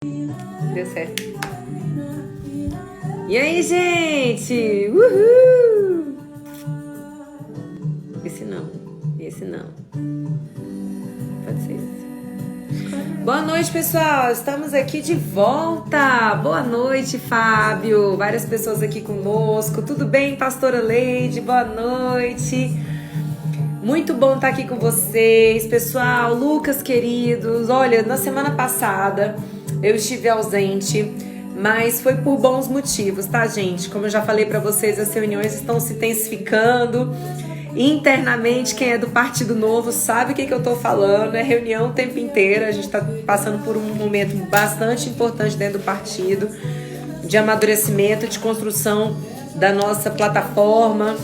Deu certo. E aí, gente? Uhul! Esse não. Pode ser esse. Boa noite, pessoal. Estamos aqui de volta. Boa noite, Fábio. Várias pessoas aqui conosco. Tudo bem, pastora Leide? Boa noite. Muito bom estar aqui com vocês, pessoal. Lucas, queridos. Olha, na semana passada eu estive ausente, mas foi por bons motivos, tá, gente? Como eu já falei pra vocês, as reuniões estão se intensificando. Internamente, quem é do Partido Novo sabe o que eu tô falando. É reunião o tempo inteiro. A gente tá passando por um momento bastante importante dentro do partido, de amadurecimento, de construção da nossa plataforma.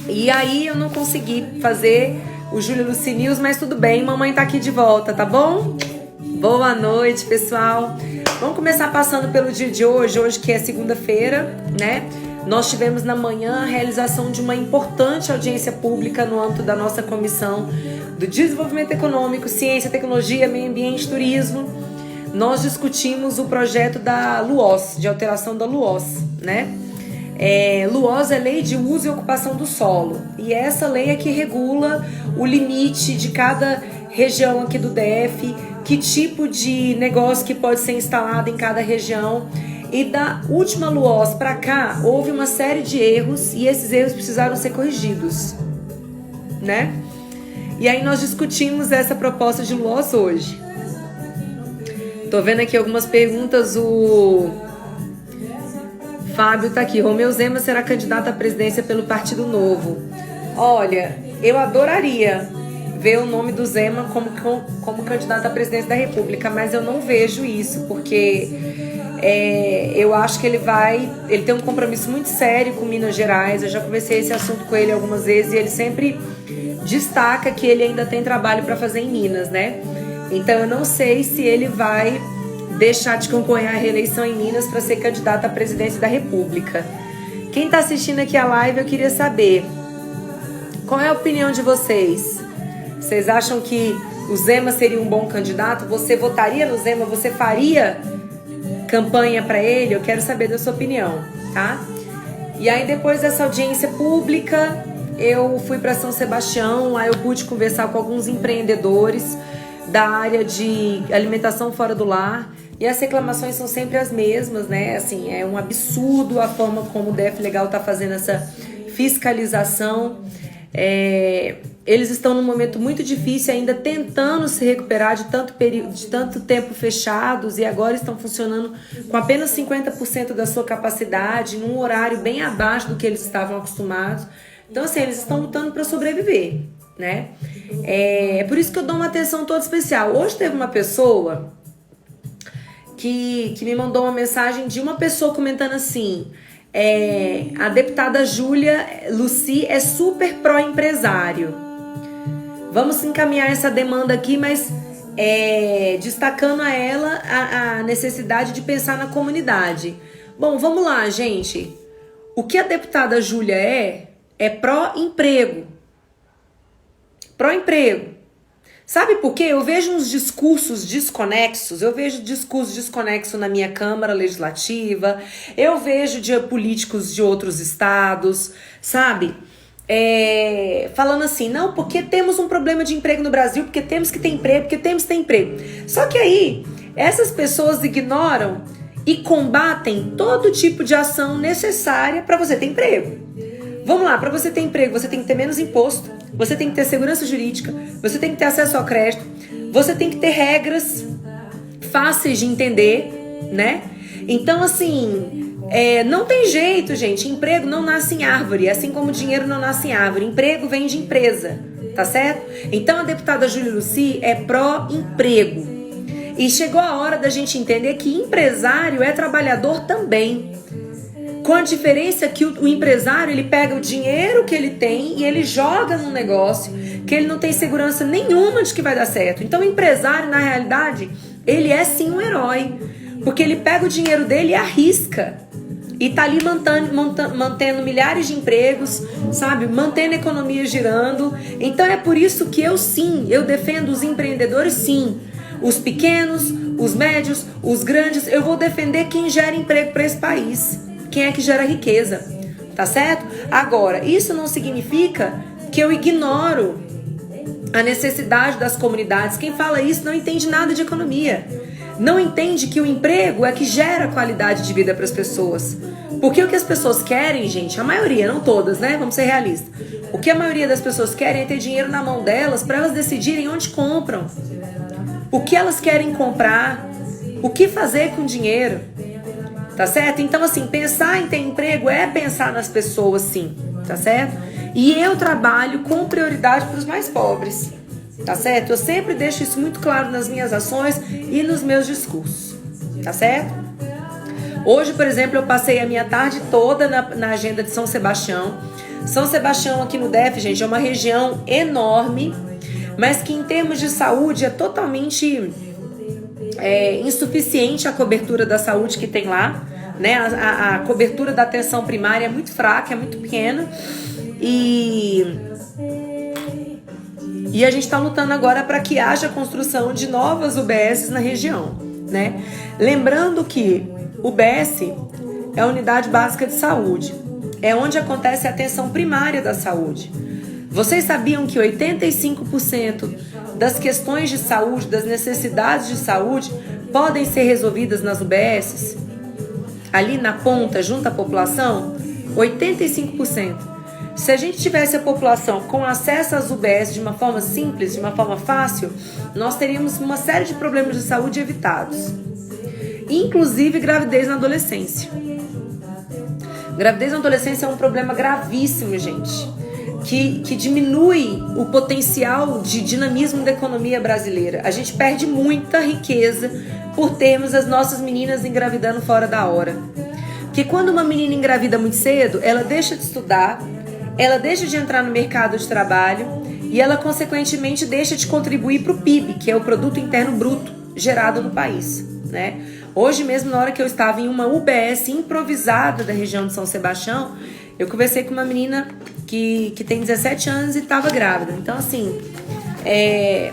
E aí eu não consegui fazer o Júlio Luci News, mas tudo bem, mamãe tá aqui de volta, tá bom? Boa noite, pessoal. Vamos começar passando pelo dia de hoje que é segunda-feira, né? Nós tivemos na manhã a realização de uma importante audiência pública no âmbito da nossa Comissão do Desenvolvimento Econômico, Ciência, Tecnologia, Meio Ambiente e Turismo. Nós discutimos o projeto da LUOS, de alteração da LUOS, né? LUOS é Lei de Uso e Ocupação do Solo. E essa lei é que regula o limite de cada região aqui do DF, que tipo de negócio que pode ser instalado em cada região. E da última LUOS para cá, houve uma série de erros e esses erros precisaram ser corrigidos, né? E aí nós discutimos essa proposta de LUOS hoje. Tô vendo aqui algumas perguntas, o Fábio tá aqui. Romeu Zema será candidato à presidência pelo Partido Novo. Olha, eu adoraria ver o nome do Zema como candidato à presidência da República, mas eu não vejo isso, porque eu acho que ele tem um compromisso muito sério com Minas Gerais. Eu já conversei esse assunto com ele algumas vezes e ele sempre destaca que ele ainda tem trabalho para fazer em Minas, né? Então eu não sei se ele vai deixar de concorrer à reeleição em Minas para ser candidato à presidência da República. Quem está assistindo aqui a live, eu queria saber qual é a opinião de vocês. Vocês acham que o Zema seria um bom candidato? Você votaria no Zema? Você faria campanha para ele? Eu quero saber da sua opinião, tá? E aí depois dessa audiência pública, eu fui para São Sebastião. Lá eu pude conversar com alguns empreendedores da área de alimentação fora do lar. E as reclamações são sempre as mesmas, né? Assim, é um absurdo a forma como o DF Legal tá fazendo essa fiscalização. Eles estão num momento muito difícil, ainda tentando se recuperar de tanto tempo fechados, e agora estão funcionando com apenas 50% da sua capacidade, num horário bem abaixo do que eles estavam acostumados. Então, assim, eles estão lutando para sobreviver, né? É por isso que eu dou uma atenção toda especial. Hoje teve uma pessoa que me mandou uma mensagem de uma pessoa comentando assim: a deputada Júlia Luci é super pró-empresário. Vamos encaminhar essa demanda aqui, mas destacando a ela a necessidade de pensar na comunidade. Bom, vamos lá, gente. O que a deputada Júlia é pró-emprego. Pró-emprego. Sabe por quê? Eu vejo uns discursos desconexos, na minha Câmara Legislativa, eu vejo de políticos de outros estados, sabe? Falando assim, não, porque temos um problema de emprego no Brasil, porque temos que ter emprego, porque temos que ter emprego. Só que aí, essas pessoas ignoram e combatem todo tipo de ação necessária para você ter emprego. Vamos lá, para você ter emprego, você tem que ter menos imposto, você tem que ter segurança jurídica, você tem que ter acesso ao crédito, você tem que ter regras fáceis de entender, né? Então, assim, não tem jeito, gente. Emprego não nasce em árvore, assim como dinheiro não nasce em árvore. Emprego vem de empresa, tá certo? Então, a deputada Júlia Luci é pró-emprego. E chegou a hora da gente entender que empresário é trabalhador também. Com a diferença que o empresário, ele pega o dinheiro que ele tem e ele joga num negócio que ele não tem segurança nenhuma de que vai dar certo. Então o empresário, na realidade, ele é sim um herói, porque ele pega o dinheiro dele e arrisca. E tá ali mantendo milhares de empregos, sabe? Mantendo a economia girando. Então é por isso que eu defendo os empreendedores sim. Os pequenos, os médios, os grandes. Eu vou defender quem gera emprego para esse país. Quem é que gera riqueza, tá certo? Agora, isso não significa que eu ignoro a necessidade das comunidades. Quem fala isso não entende nada de economia. Não entende que o emprego é que gera qualidade de vida para as pessoas. Porque o que as pessoas querem, gente, a maioria, não todas, né? Vamos ser realistas. O que a maioria das pessoas querem é ter dinheiro na mão delas para elas decidirem onde compram. O que elas querem comprar. O que fazer com o dinheiro. Tá certo? Então, assim, pensar em ter emprego é pensar nas pessoas, sim. Tá certo? E eu trabalho com prioridade para os mais pobres. Tá certo? Eu sempre deixo isso muito claro nas minhas ações e nos meus discursos. Tá certo? Hoje, por exemplo, eu passei a minha tarde toda na agenda de São Sebastião. São Sebastião aqui no DF, gente, é uma região enorme, mas que em termos de saúde é totalmente insuficiente a cobertura da saúde que tem lá, né? A cobertura da atenção primária é muito fraca, é muito pequena. E a gente está lutando agora para que haja construção de novas UBSs na região, né? Lembrando que UBS é a Unidade Básica de Saúde. É onde acontece a atenção primária da saúde. Vocês sabiam que 85% das questões de saúde, das necessidades de saúde, podem ser resolvidas nas UBSs? Ali na ponta, junto à população? 85%. Se a gente tivesse a população com acesso às UBS de uma forma simples, de uma forma fácil, nós teríamos uma série de problemas de saúde evitados. Inclusive gravidez na adolescência. Gravidez na adolescência é um problema gravíssimo, gente, que diminui o potencial de dinamismo da economia brasileira. A gente perde muita riqueza por termos as nossas meninas engravidando fora da hora. Porque quando uma menina engravida muito cedo, ela deixa de estudar, ela deixa de entrar no mercado de trabalho e ela, consequentemente, deixa de contribuir para o PIB, que é o Produto Interno Bruto gerado no país, né? Hoje mesmo, na hora que eu estava em uma UBS improvisada da região de São Sebastião, eu conversei com uma menina que tem 17 anos e estava grávida. Então, assim, é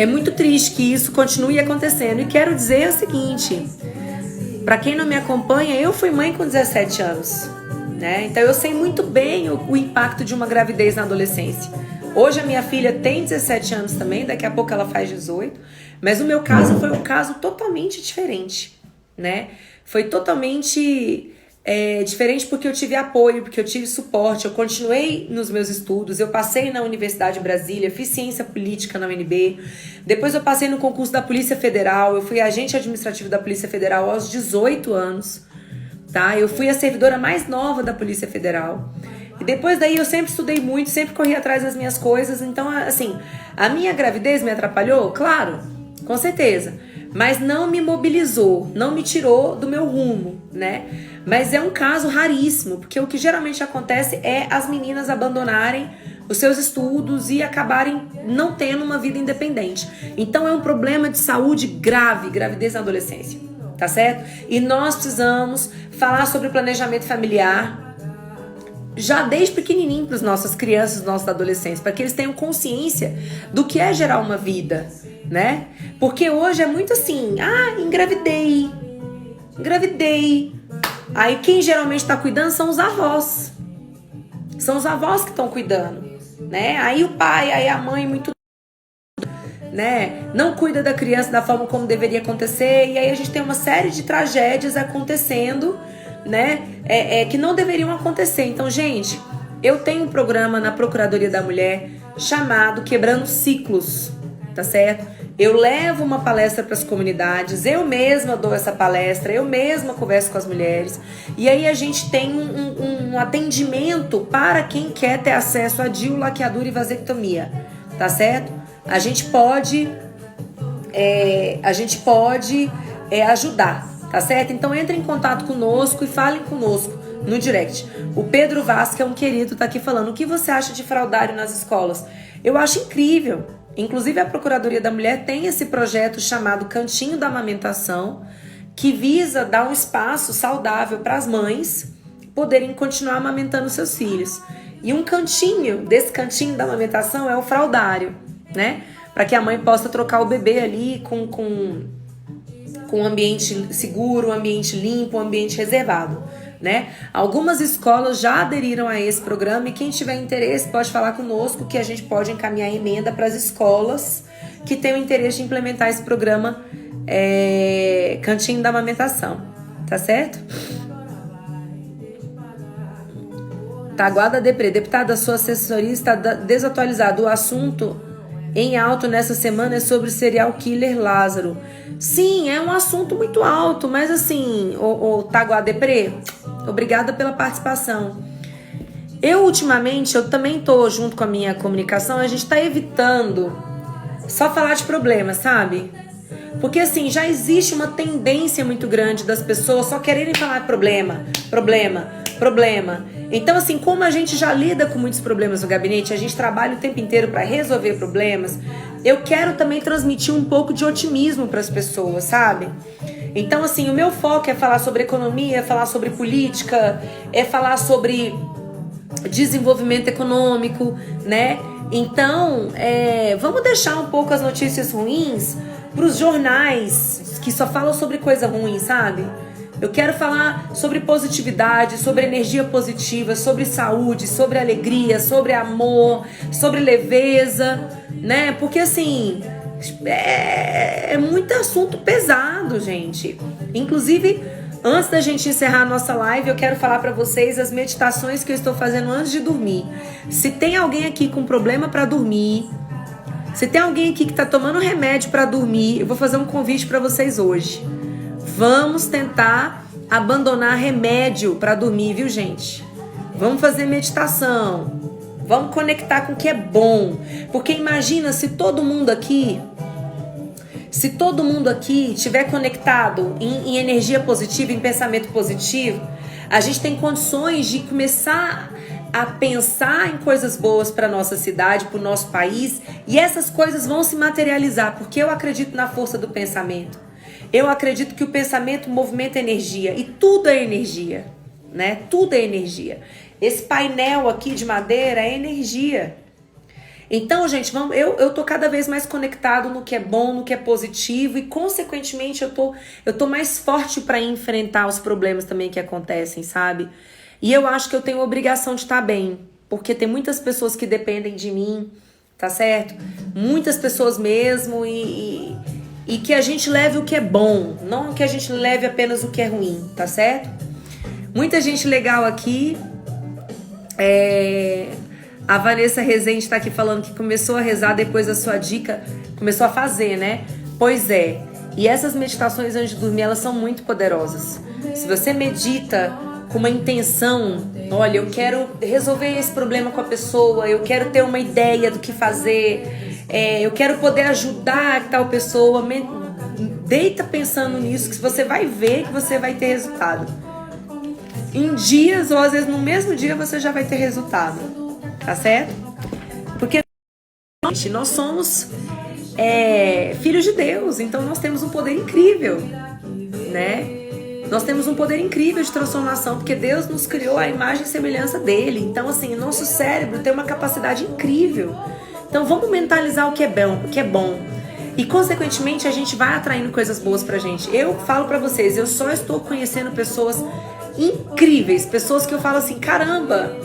muito triste que isso continue acontecendo. E quero dizer o seguinte, para quem não me acompanha, eu fui mãe com 17 anos, né? Então eu sei muito bem o impacto de uma gravidez na adolescência. Hoje a minha filha tem 17 anos também, daqui a pouco ela faz 18, mas o meu caso foi um caso totalmente diferente, né? Foi totalmente diferente porque eu tive apoio, porque eu tive suporte, eu continuei nos meus estudos, eu passei na Universidade de Brasília, fiz ciência política na UNB, depois eu passei no concurso da Polícia Federal, eu fui agente administrativo da Polícia Federal aos 18 anos, tá? Eu fui a servidora mais nova da Polícia Federal. E depois daí eu sempre estudei muito, sempre corri atrás das minhas coisas. Então, assim, a minha gravidez me atrapalhou? Claro, com certeza. Mas não me mobilizou, não me tirou do meu rumo, né? Mas é um caso raríssimo, porque o que geralmente acontece é as meninas abandonarem os seus estudos e acabarem não tendo uma vida independente. Então é um problema de saúde grave, gravidez na adolescência, tá certo? E nós precisamos falar sobre planejamento familiar, já desde pequenininho para as nossas crianças, os nossos adolescentes, para que eles tenham consciência do que é gerar uma vida, né? Porque hoje é muito assim, engravidei. Aí quem geralmente está cuidando são os avós. São os avós que estão cuidando, né? Aí o pai, aí a mãe muito, né, não cuida da criança da forma como deveria acontecer, e aí a gente tem uma série de tragédias acontecendo, né, que não deveriam acontecer. Então, gente, eu tenho um programa na Procuradoria da Mulher chamado Quebrando Ciclos, tá certo? Eu levo uma palestra para as comunidades, eu mesma dou essa palestra, eu mesma converso com as mulheres, e aí a gente tem um atendimento para quem quer ter acesso a DIU, laqueadura e vasectomia, tá certo? A gente pode ajudar, tá certo? Então entre em contato conosco e falem conosco no direct. O Pedro Vasque é um querido, tá aqui falando: o que você acha de fraudário nas escolas? Eu acho incrível. Inclusive a Procuradoria da Mulher tem esse projeto chamado Cantinho da Amamentação, que visa dar um espaço saudável para as mães poderem continuar amamentando seus filhos. E um cantinho, desse cantinho da amamentação é o fraudário, né? para que a mãe possa trocar o bebê ali com um ambiente seguro, um ambiente limpo, um ambiente reservado, né? Algumas escolas já aderiram a esse programa e quem tiver interesse pode falar conosco que a gente pode encaminhar emenda para as escolas que tenham interesse em implementar esse programa Cantinho da Amamentação, tá certo? Taguada Depre, deputada, sua assessoria está desatualizada. O assunto em alto nessa semana é sobre o serial killer Lázaro. Sim, é um assunto muito alto, mas assim, o Taguada Depre, obrigada pela participação. Ultimamente, eu também tô junto com a minha comunicação, a gente tá evitando só falar de problemas, sabe? Porque assim, já existe uma tendência muito grande das pessoas só quererem falar problema. Então assim, como a gente já lida com muitos problemas no gabinete, a gente trabalha o tempo inteiro para resolver problemas, eu quero também transmitir um pouco de otimismo para as pessoas, sabe? Então assim, o meu foco é falar sobre economia, é falar sobre política, é falar sobre desenvolvimento econômico, né? Então, vamos deixar um pouco as notícias ruins para os jornais que só falam sobre coisa ruim, sabe? Eu quero falar sobre positividade, sobre energia positiva, sobre saúde, sobre alegria, sobre amor, sobre leveza, né? Porque assim, é muito assunto pesado, gente. Inclusive, antes da gente encerrar a nossa live, eu quero falar para vocês as meditações que eu estou fazendo antes de dormir. Se tem alguém aqui com problema para dormir, se tem alguém aqui que está tomando remédio para dormir, eu vou fazer um convite para vocês hoje. Vamos tentar abandonar remédio para dormir, viu, gente? Vamos fazer meditação. Vamos conectar com o que é bom. Porque imagina se todo mundo aqui estiver conectado em energia positiva, em pensamento positivo, a gente tem condições de começar a pensar em coisas boas para nossa cidade, para o nosso país, e essas coisas vão se materializar, porque eu acredito na força do pensamento. Eu acredito que o pensamento movimenta energia, e tudo é energia, né? Tudo é energia. Esse painel aqui de madeira é energia. Então, gente, eu tô cada vez mais conectado no que é bom, no que é positivo, e consequentemente eu tô mais forte para enfrentar os problemas também que acontecem, sabe? E eu acho que eu tenho a obrigação de estar bem, porque tem muitas pessoas que dependem de mim, tá certo? Muitas pessoas mesmo, e que a gente leve o que é bom, não que a gente leve apenas o que é ruim, tá certo? Muita gente legal aqui. A Vanessa Rezende tá aqui falando que começou a rezar depois da sua dica, começou a fazer, né? Pois é. E essas meditações antes de dormir, elas são muito poderosas. Se você medita com uma intenção, olha, eu quero resolver esse problema com a pessoa, eu quero ter uma ideia do que fazer, eu quero poder ajudar tal pessoa, deita pensando nisso, que você vai ver que você vai ter resultado. Em dias, ou às vezes no mesmo dia, você já vai ter resultado, tá certo? Porque nós somos filhos de Deus, então nós temos um poder incrível, né? Nós temos um poder incrível de transformação, porque Deus nos criou à imagem e semelhança dele. Então, assim, nosso cérebro tem uma capacidade incrível. Então, vamos mentalizar o que é bom. E, consequentemente, a gente vai atraindo coisas boas pra gente. Eu falo pra vocês, eu só estou conhecendo pessoas incríveis. Pessoas que eu falo assim, caramba,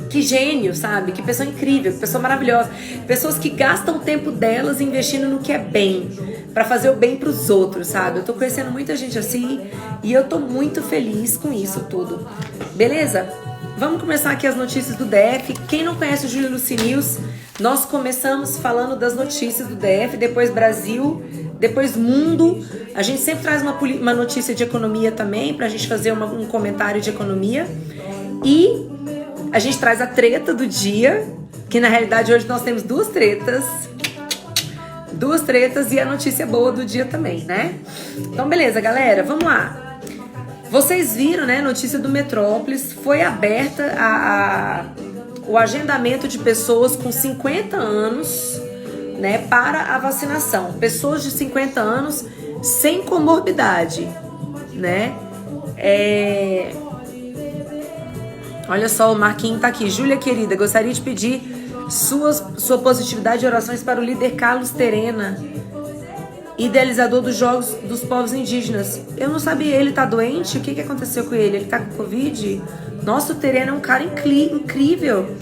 que gênio, sabe? Que pessoa incrível, que pessoa maravilhosa. Pessoas que gastam o tempo delas investindo no que é bem, pra fazer o bem pros outros, sabe? Eu tô conhecendo muita gente assim e eu tô muito feliz com isso tudo. Beleza? Vamos começar aqui as notícias do DF. Quem não conhece o Júlio Luci News, nós começamos falando das notícias do DF, depois Brasil, depois mundo. A gente sempre traz uma notícia de economia também, pra gente fazer um comentário de economia. E a gente traz a treta do dia, que na realidade hoje nós temos duas tretas e a notícia boa do dia também, né? Então beleza, galera, vamos lá. Vocês viram, né, notícia do Metrópolis, foi aberta o agendamento de pessoas com 50 anos, né, para a vacinação. Pessoas de 50 anos sem comorbidade, né? Olha só, o Marquinhos tá aqui. Júlia, querida, gostaria de pedir Sua positividade e orações para o líder Carlos Terena, idealizador dos Jogos dos Povos Indígenas. Eu não sabia, ele tá doente? O que aconteceu com ele? Ele tá com Covid? Nossa, o Terena é um cara incrível.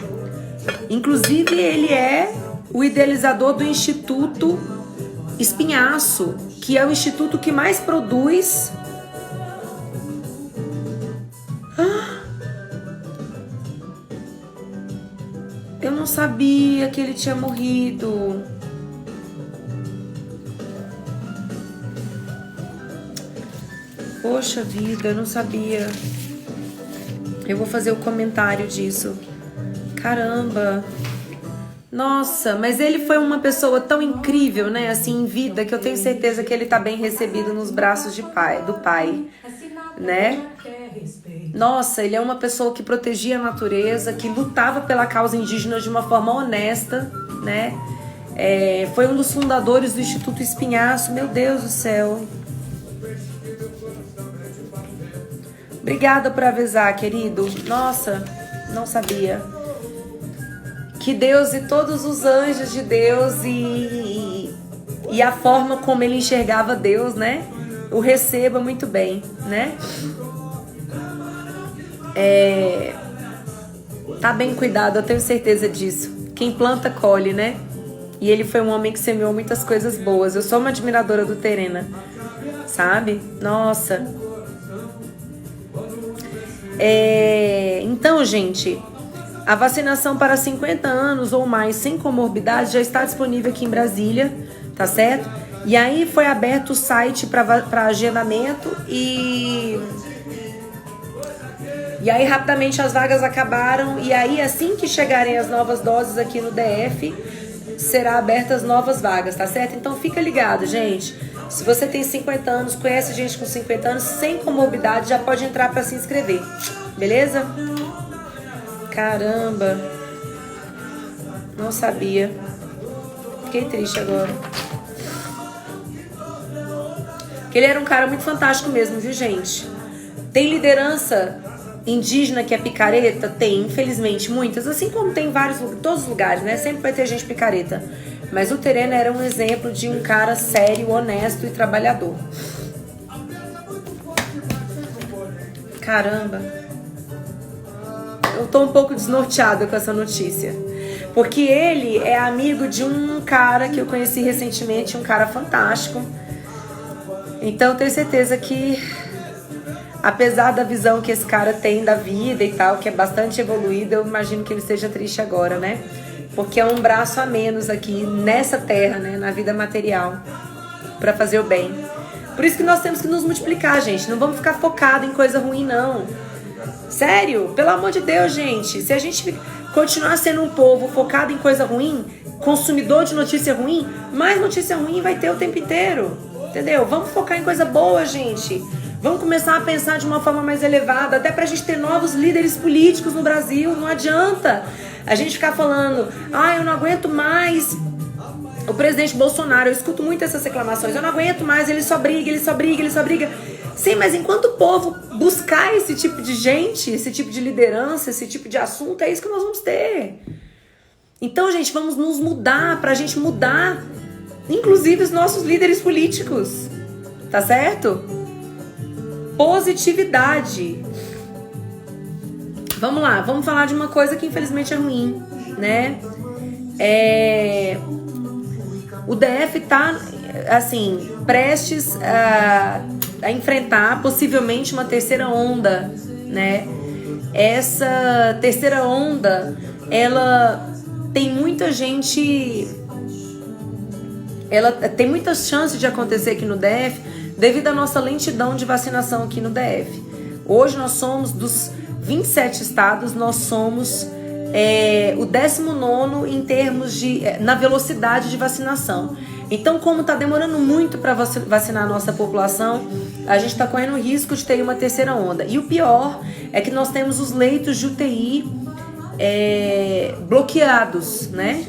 Inclusive, ele é o idealizador do Instituto Espinhaço, que é o instituto que mais produz... Eu não sabia que ele tinha morrido. Poxa vida, eu não sabia. Eu vou fazer o comentário disso. Caramba. Nossa, mas ele foi uma pessoa tão incrível, né? Assim, em vida, que eu tenho certeza que ele tá bem recebido nos braços do pai, né? Nossa, ele é uma pessoa que protegia a natureza, que lutava pela causa indígena de uma forma honesta, né? Foi um dos fundadores do Instituto Espinhaço. Meu Deus do céu. Obrigada por avisar, querido. Nossa, não sabia. Que Deus e todos os anjos de Deus e a forma como ele enxergava Deus, né? O receba muito bem, né? Tá bem cuidado, eu tenho certeza disso. Quem planta, colhe, né? E ele foi um homem que semeou muitas coisas boas. Eu sou uma admiradora do Terena, sabe? Nossa. Então, gente, a vacinação para 50 anos ou mais sem comorbidade já está disponível aqui em Brasília, tá certo? E aí foi aberto o site para agendamento e aí rapidamente as vagas acabaram. E aí assim que chegarem as novas doses aqui no DF, será abertas novas vagas, tá certo? Então fica ligado, gente. Se você tem 50 anos, conhece gente com 50 anos, sem comorbidade, já pode entrar para se inscrever, beleza? Caramba, não sabia. Fiquei triste agora. Porque ele era um cara muito fantástico mesmo, viu, gente? Tem liderança indígena que é picareta? Tem, infelizmente, muitas. Assim como tem em todos os lugares, né? Sempre vai ter gente picareta. Mas o Terena era um exemplo de um cara sério, honesto e trabalhador. Caramba. Eu tô um pouco desnorteada com essa notícia. Porque ele é amigo de um cara que eu conheci recentemente, um cara fantástico. Então eu tenho certeza que, apesar da visão que esse cara tem da vida e tal, que é bastante evoluída, eu imagino que ele esteja triste agora, né? Porque é um braço a menos aqui nessa terra, né? Na vida material, pra fazer o bem. Por isso que nós temos que nos multiplicar, gente. Não vamos ficar focado em coisa ruim, não. Sério, pelo amor de Deus, gente. Se a gente continuar sendo um povo focado em coisa ruim, consumidor de notícia ruim, mais notícia ruim vai ter o tempo inteiro. Entendeu? Vamos focar em coisa boa, gente. Vamos começar a pensar de uma forma mais elevada, até pra gente ter novos líderes políticos no Brasil. Não adianta a gente ficar falando, eu não aguento mais o presidente Bolsonaro. Eu escuto muito essas reclamações. Eu não aguento mais, ele só briga, ele só briga, ele só briga. Sim, mas enquanto o povo buscar esse tipo de gente, esse tipo de liderança, esse tipo de assunto, é isso que nós vamos ter. Então, gente, vamos nos mudar pra gente mudar, inclusive, os nossos líderes políticos. Tá certo? Positividade. Vamos lá, vamos falar de uma coisa que infelizmente é ruim, né? O DF tá, assim, prestes a enfrentar possivelmente uma terceira onda, né? Essa terceira onda, ela tem muita gente... Ela tem muitas chances de acontecer aqui no DF devido à nossa lentidão de vacinação aqui no DF. Hoje nós somos, dos 27 estados, nós somos o 19º em termos de na velocidade de vacinação. Então, como está demorando muito para vacinar a nossa população, a gente está correndo o risco de ter uma terceira onda. E o pior é que nós temos os leitos de UTI bloqueados, né?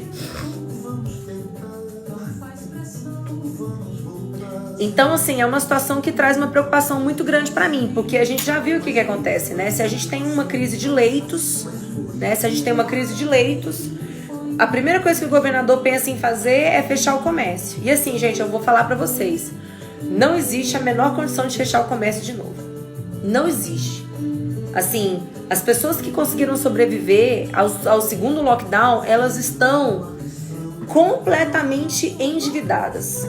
Então, assim, é uma situação que traz uma preocupação muito grande para mim, porque a gente já viu o que acontece, né? Se a gente tem uma crise de leitos, né? Se a gente tem uma crise de leitos, a primeira coisa que o governador pensa em fazer é fechar o comércio. E assim, gente, eu vou falar pra vocês. Não existe a menor condição de fechar o comércio de novo. Não existe. Assim, as pessoas que conseguiram sobreviver ao segundo lockdown, elas estão completamente endividadas.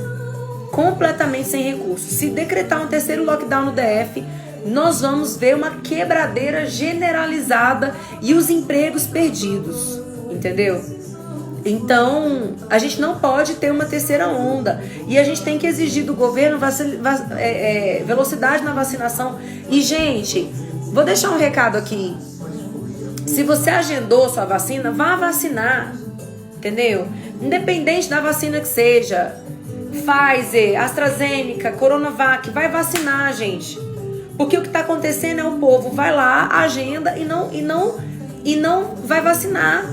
Completamente sem recursos. Se decretar um terceiro lockdown no DF, nós vamos ver uma quebradeira generalizada e os empregos perdidos. Entendeu? Então, a gente não pode ter uma terceira onda. E a gente tem que exigir do governo velocidade na vacinação. E, gente, vou deixar um recado aqui. Se você agendou sua vacina, vá vacinar. Entendeu? Independente da vacina que seja. Pfizer, AstraZeneca, Coronavac, vai vacinar, gente. Porque o que está acontecendo é o povo vai lá, agenda e não vai vacinar.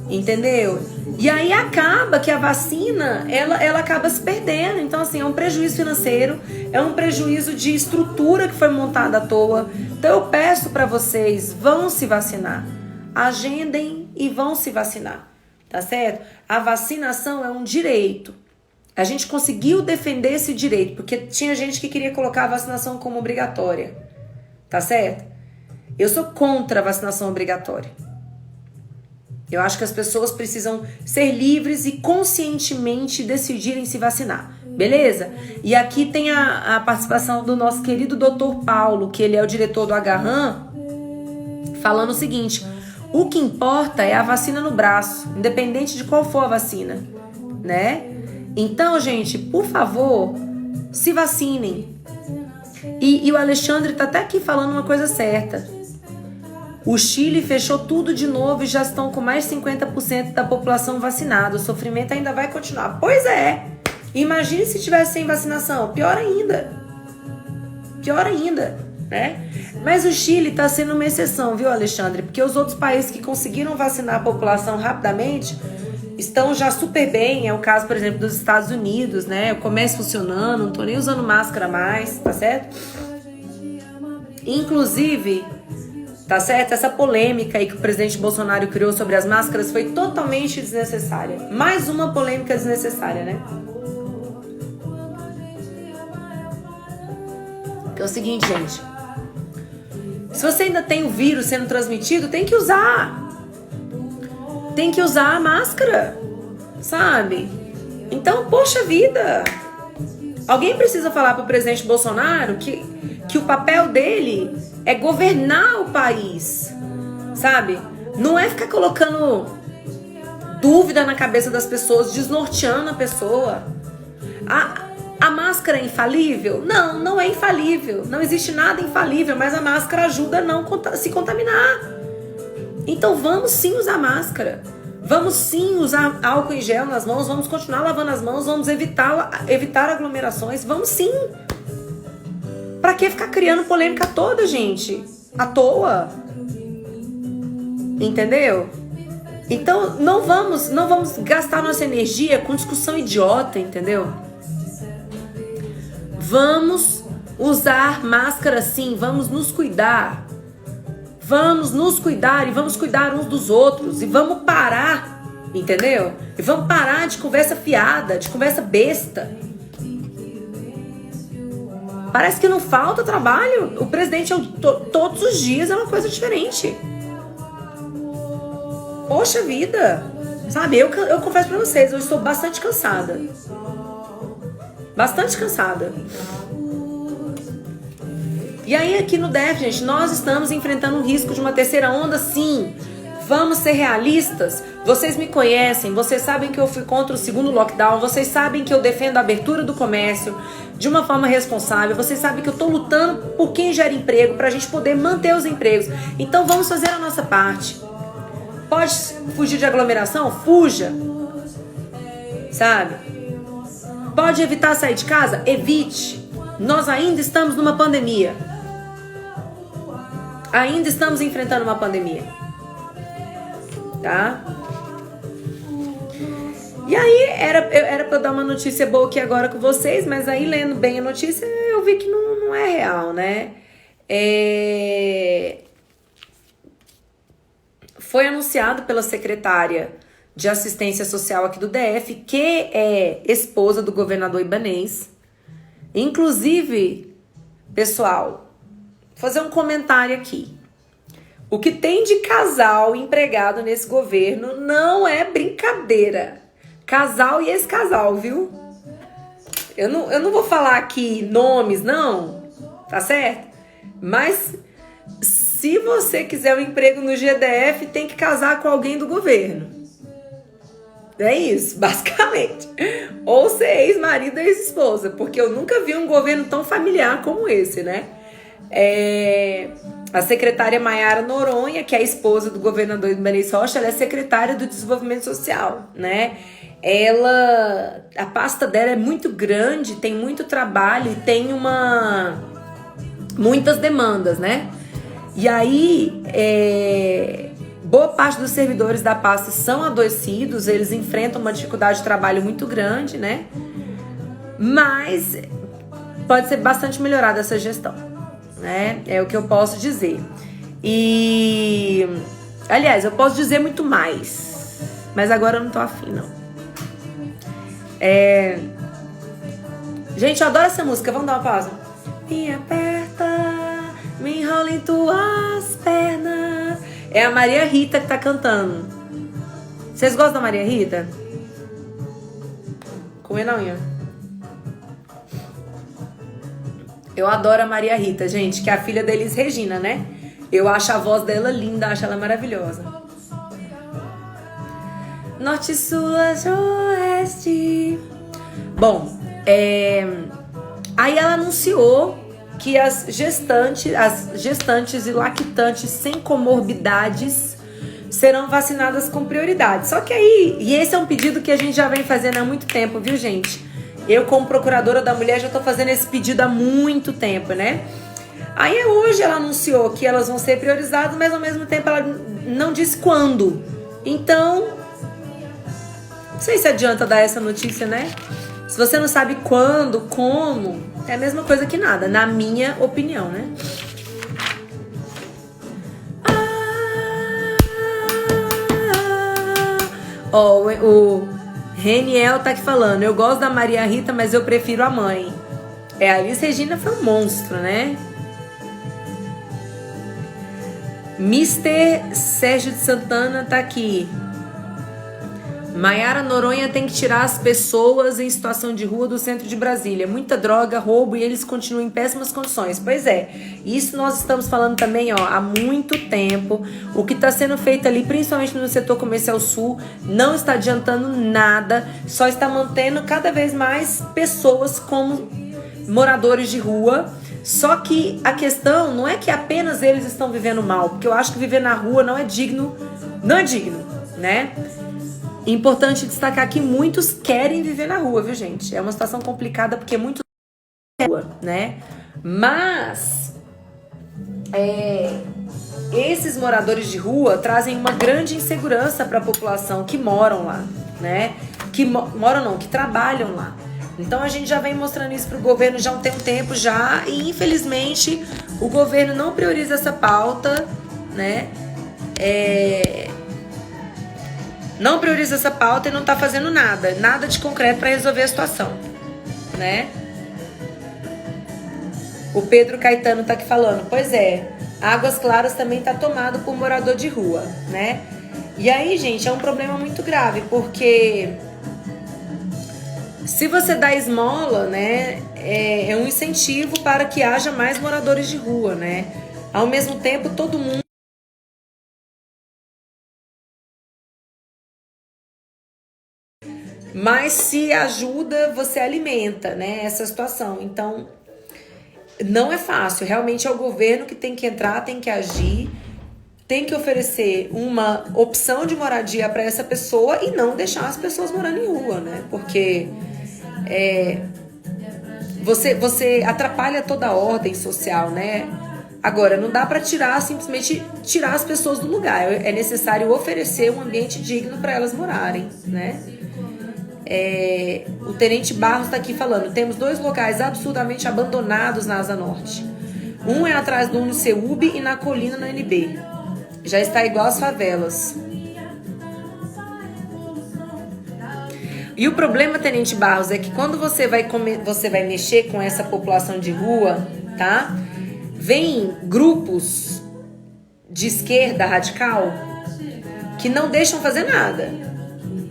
Entendeu? E aí acaba que a vacina, ela acaba se perdendo. Então, assim, é um prejuízo financeiro, é um prejuízo de estrutura que foi montada à toa. Então, eu peço para vocês, vão se vacinar. Agendem e vão se vacinar. Tá certo? A vacinação é um direito. A gente conseguiu defender esse direito, porque tinha gente que queria colocar a vacinação como obrigatória. Tá certo? Eu sou contra a vacinação obrigatória. Eu acho que as pessoas precisam ser livres e conscientemente decidirem se vacinar. Beleza? E aqui tem a participação do nosso querido Dr. Paulo, que ele é o diretor do Agarram, falando o seguinte: o que importa é a vacina no braço, independente de qual for a vacina, né? Então, gente, por favor, se vacinem. E o Alexandre tá até aqui falando uma coisa certa. O Chile fechou tudo de novo e já estão com mais de 50% da população vacinada. O sofrimento ainda vai continuar. Pois é. Imagine se tivesse sem vacinação. Pior ainda. Pior ainda, né? Mas o Chile está sendo uma exceção, viu, Alexandre? Porque os outros países que conseguiram vacinar a população rapidamente estão já super bem. É o caso, por exemplo, dos Estados Unidos, né? O comércio funcionando, não tô nem usando máscara mais, tá certo? Inclusive, tá certo? Essa polêmica aí que o presidente Bolsonaro criou sobre as máscaras foi totalmente desnecessária. Mais uma polêmica desnecessária, né? Que é o seguinte, gente. Se você ainda tem o vírus sendo transmitido, tem que usar. Tem que usar a máscara, sabe? Então, poxa vida. Alguém precisa falar pro presidente Bolsonaro que o papel dele é governar o país, sabe? Não é ficar colocando dúvida na cabeça das pessoas, desnorteando a pessoa. A máscara é infalível? Não, não é infalível. Não existe nada infalível, mas a máscara ajuda a não se contaminar. Então vamos sim usar máscara. Vamos sim usar álcool em gel nas mãos, vamos continuar lavando as mãos, vamos evitar aglomerações, vamos sim. Pra que ficar criando polêmica toda, gente? À toa. Entendeu? Então não vamos gastar nossa energia com discussão idiota, entendeu? Vamos usar máscara sim, vamos nos cuidar. Vamos nos cuidar e vamos cuidar uns dos outros. E vamos parar, entendeu? E vamos parar de conversa fiada, de conversa besta. Parece que não falta trabalho. O presidente todos os dias é uma coisa diferente. Poxa vida. Sabe, eu confesso pra vocês, eu estou bastante cansada. Bastante cansada. E aí aqui no DF, gente, nós estamos enfrentando um risco de uma terceira onda, sim. Vamos ser realistas. Vocês me conhecem, vocês sabem que eu fui contra o segundo lockdown, vocês sabem que eu defendo a abertura do comércio de uma forma responsável, vocês sabem que eu tô lutando por quem gera emprego, pra gente poder manter os empregos. Então vamos fazer a nossa parte. Pode fugir de aglomeração? Fuja. Sabe? Pode evitar sair de casa? Evite. Nós ainda estamos numa pandemia. Ainda estamos enfrentando uma pandemia. Tá? E aí, era pra eu dar uma notícia boa aqui agora com vocês, mas aí, lendo bem a notícia, eu vi que não é real, né? Foi anunciado pela secretária de assistência social aqui do DF, que é esposa do governador Ibanez. Inclusive, pessoal, vou fazer um comentário aqui. O que tem de casal empregado nesse governo não é brincadeira. Casal e ex-casal, viu? Eu não vou falar aqui nomes, não, tá certo? Mas se você quiser um emprego no GDF, tem que casar com alguém do governo. É isso, basicamente. Ou ser ex-marido ou ex-esposa, porque eu nunca vi um governo tão familiar como esse, né? A secretária Maiara Noronha, que é a esposa do governador Ibanez Rocha, ela é secretária do Desenvolvimento Social, né? A pasta dela é muito grande, tem muito trabalho e tem muitas demandas, né? E aí, boa parte dos servidores da pasta são adoecidos, eles enfrentam uma dificuldade de trabalho muito grande, né? Mas pode ser bastante melhorada essa gestão, né? É o que eu posso dizer. E, aliás, eu posso dizer muito mais, mas agora eu não tô afim, não. Gente, eu adoro essa música, vamos dar uma pausa. Me aperta, me enrola em tuas pernas. É a Maria Rita que tá cantando. Vocês gostam da Maria Rita? Comer na unha. Eu adoro a Maria Rita, gente, que é a filha da Elis Regina, né? Eu acho a voz dela linda, acho ela maravilhosa. Norte, sul, oeste. Bom, aí ela anunciou que as gestantes e lactantes sem comorbidades serão vacinadas com prioridade. Só que aí, e esse é um pedido que a gente já vem fazendo há muito tempo, viu, gente? Eu, como procuradora da mulher, já tô fazendo esse pedido há muito tempo, né? Aí hoje ela anunciou que elas vão ser priorizadas, mas ao mesmo tempo ela não disse quando. Então, não sei se adianta dar essa notícia, né? Se você não sabe quando, como, é a mesma coisa que nada, na minha opinião, né? O Reniel tá aqui falando, eu gosto da Maria Rita, mas eu prefiro a mãe. A Elis Regina foi um monstro, né? Mr. Sérgio de Santana tá aqui. Maiara Noronha tem que tirar as pessoas em situação de rua do centro de Brasília. Muita droga, roubo e eles continuam em péssimas condições. Pois é, isso nós estamos falando também há muito tempo. O que está sendo feito ali, principalmente no setor comercial sul, não está adiantando nada. Só está mantendo cada vez mais pessoas como moradores de rua. Só que a questão não é que apenas eles estão vivendo mal, porque eu acho que viver na rua não é digno, né? Importante destacar que muitos querem viver na rua, viu, gente? É uma situação complicada porque muitos querem na rua, né? Mas esses moradores de rua trazem uma grande insegurança para a população que moram lá, né? Que trabalham lá. Então a gente já vem mostrando isso para o governo já tem um tempo já e infelizmente o governo não prioriza essa pauta, né? Não prioriza essa pauta e não tá fazendo nada de concreto para resolver a situação, né? O Pedro Caetano tá aqui falando, pois é, Águas Claras também tá tomado por morador de rua, né? E aí, gente, é um problema muito grave, porque se você dá esmola, né, é um incentivo para que haja mais moradores de rua, né? Ao mesmo tempo, todo mundo mas se ajuda, você alimenta, né, essa situação. Então, não é fácil. Realmente é o governo que tem que entrar, tem que agir, tem que oferecer uma opção de moradia para essa pessoa e não deixar as pessoas morando em rua, né? Porque você atrapalha toda a ordem social, né? Agora, não dá para simplesmente tirar as pessoas do lugar. É necessário oferecer um ambiente digno para elas morarem, né? O Tenente Barros está aqui falando, temos 2 locais absurdamente abandonados na Asa Norte. Um é atrás do UniCeub e na colina na NB. Já está igual às favelas. E o problema, Tenente Barros, é que quando você vai mexer com essa população de rua, tá? Vem grupos de esquerda radical que não deixam fazer nada,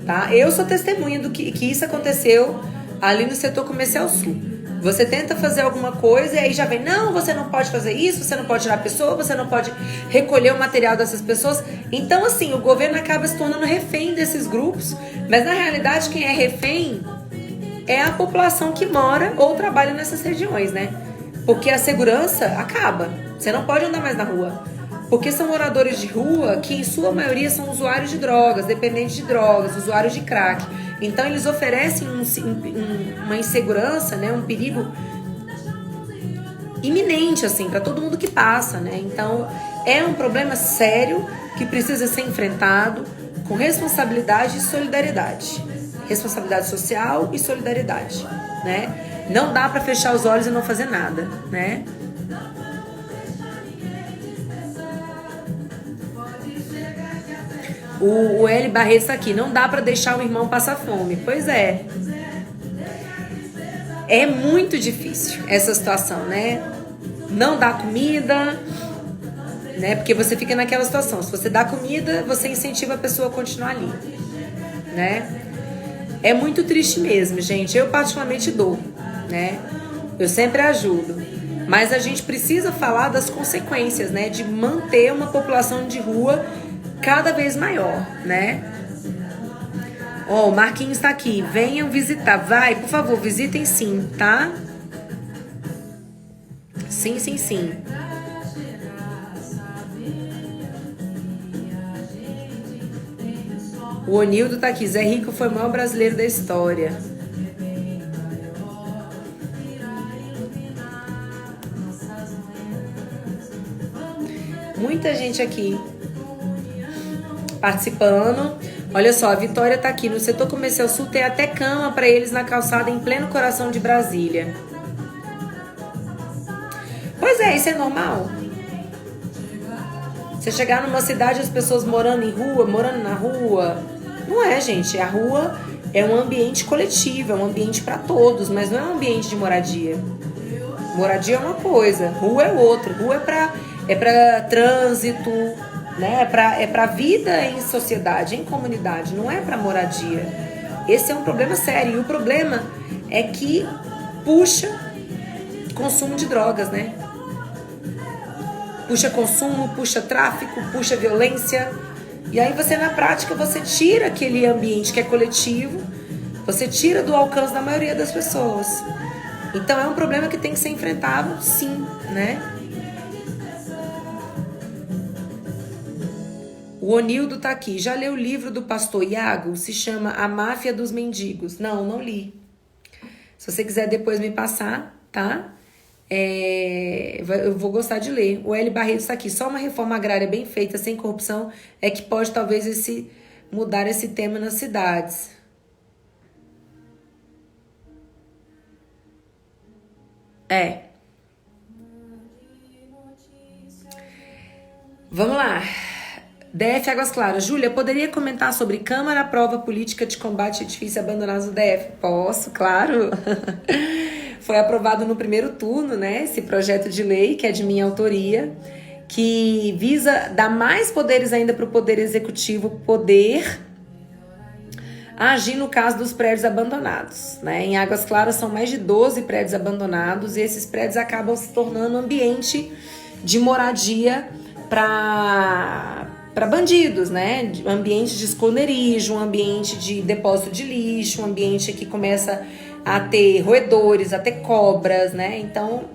tá? Eu sou testemunha do que isso aconteceu ali no setor comercial sul. Você tenta fazer alguma coisa e aí já vem, não, você não pode fazer isso, você não pode tirar a pessoa, você não pode recolher o material dessas pessoas. Então, assim, o governo acaba se tornando refém desses grupos, mas na realidade quem é refém é a população que mora ou trabalha nessas regiões, né? Porque a segurança acaba, você não pode andar mais na rua. Porque são moradores de rua que, em sua maioria, são usuários de drogas, dependentes de drogas, usuários de crack. Então, eles oferecem uma insegurança, né, um perigo iminente, assim, para todo mundo que passa, né? Então, é um problema sério que precisa ser enfrentado com responsabilidade e solidariedade. Responsabilidade social e solidariedade, né? Não dá para fechar os olhos e não fazer nada, né? O L. Barreto está aqui. Não dá para deixar o irmão passar fome. Pois é. É muito difícil essa situação, né? Não dá comida, né? Porque você fica naquela situação. Se você dá comida, você incentiva a pessoa a continuar ali, né? É muito triste mesmo, gente. Eu particularmente dou, né? Eu sempre ajudo. Mas a gente precisa falar das consequências, né? De manter uma população de rua cada vez maior, né? Ó, o Marquinhos tá aqui. Venham visitar. Vai, por favor, visitem sim, tá? Sim, sim, sim. O Onildo tá aqui. Zé Rico foi o maior brasileiro da história. Muita gente aqui participando. Olha só, a Vitória tá aqui. No setor comercial sul tem até cama para eles na calçada em pleno coração de Brasília. Pois é, isso é normal. Você chegar numa cidade, as pessoas morando na rua. Não é, gente. A rua é um ambiente coletivo, é um ambiente para todos, mas não é um ambiente de moradia. Moradia é uma coisa, rua é outra. Rua é para trânsito, né? É para vida em sociedade, em comunidade, não é para moradia. Esse é um problema sério. E o problema é que puxa consumo de drogas, né? Puxa consumo, puxa tráfico, puxa violência. E aí você, na prática, você tira aquele ambiente que é coletivo, você tira do alcance da maioria das pessoas. Então é um problema que tem que ser enfrentado, sim, né? O Onildo tá aqui. Já leu o livro do pastor Iago? Se chama A Máfia dos Mendigos. Não li. Se você quiser depois me passar, tá? Eu vou gostar de ler. O L. Barreto está aqui. Só uma reforma agrária bem feita, sem corrupção, é que pode talvez mudar esse tema nas cidades. Vamos lá. DF Águas Claras. Júlia, poderia comentar sobre Câmara aprova política de combate a edifícios abandonados no DF? Posso, claro. Foi aprovado no primeiro turno, né? Esse projeto de lei, que é de minha autoria, que visa dar mais poderes ainda para o Poder Executivo poder agir no caso dos prédios abandonados, né? Em Águas Claras são mais de 12 prédios abandonados e esses prédios acabam se tornando ambiente de moradia para bandidos, né? Um ambiente de esconderijo, um ambiente de depósito de lixo, um ambiente que começa a ter roedores, a ter cobras, né? Então,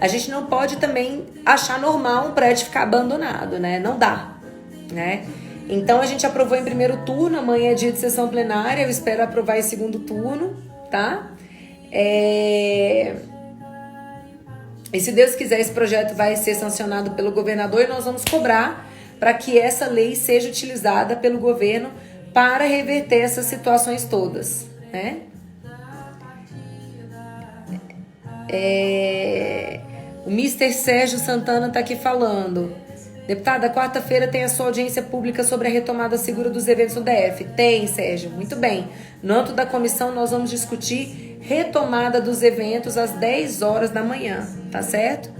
a gente não pode também achar normal um prédio ficar abandonado, né? Não dá, né? Então, a gente aprovou em primeiro turno, amanhã é dia de sessão plenária, eu espero aprovar em segundo turno, tá? E se Deus quiser, esse projeto vai ser sancionado pelo governador e nós vamos cobrar para que essa lei seja utilizada pelo governo para reverter essas situações todas, né? O Mr. Sérgio Santana tá aqui falando. Deputada, quarta-feira tem a sua audiência pública sobre a retomada segura dos eventos no DF. Tem, Sérgio. Muito bem. No âmbito da comissão, nós vamos discutir retomada dos eventos às 10 horas da manhã. Tá certo?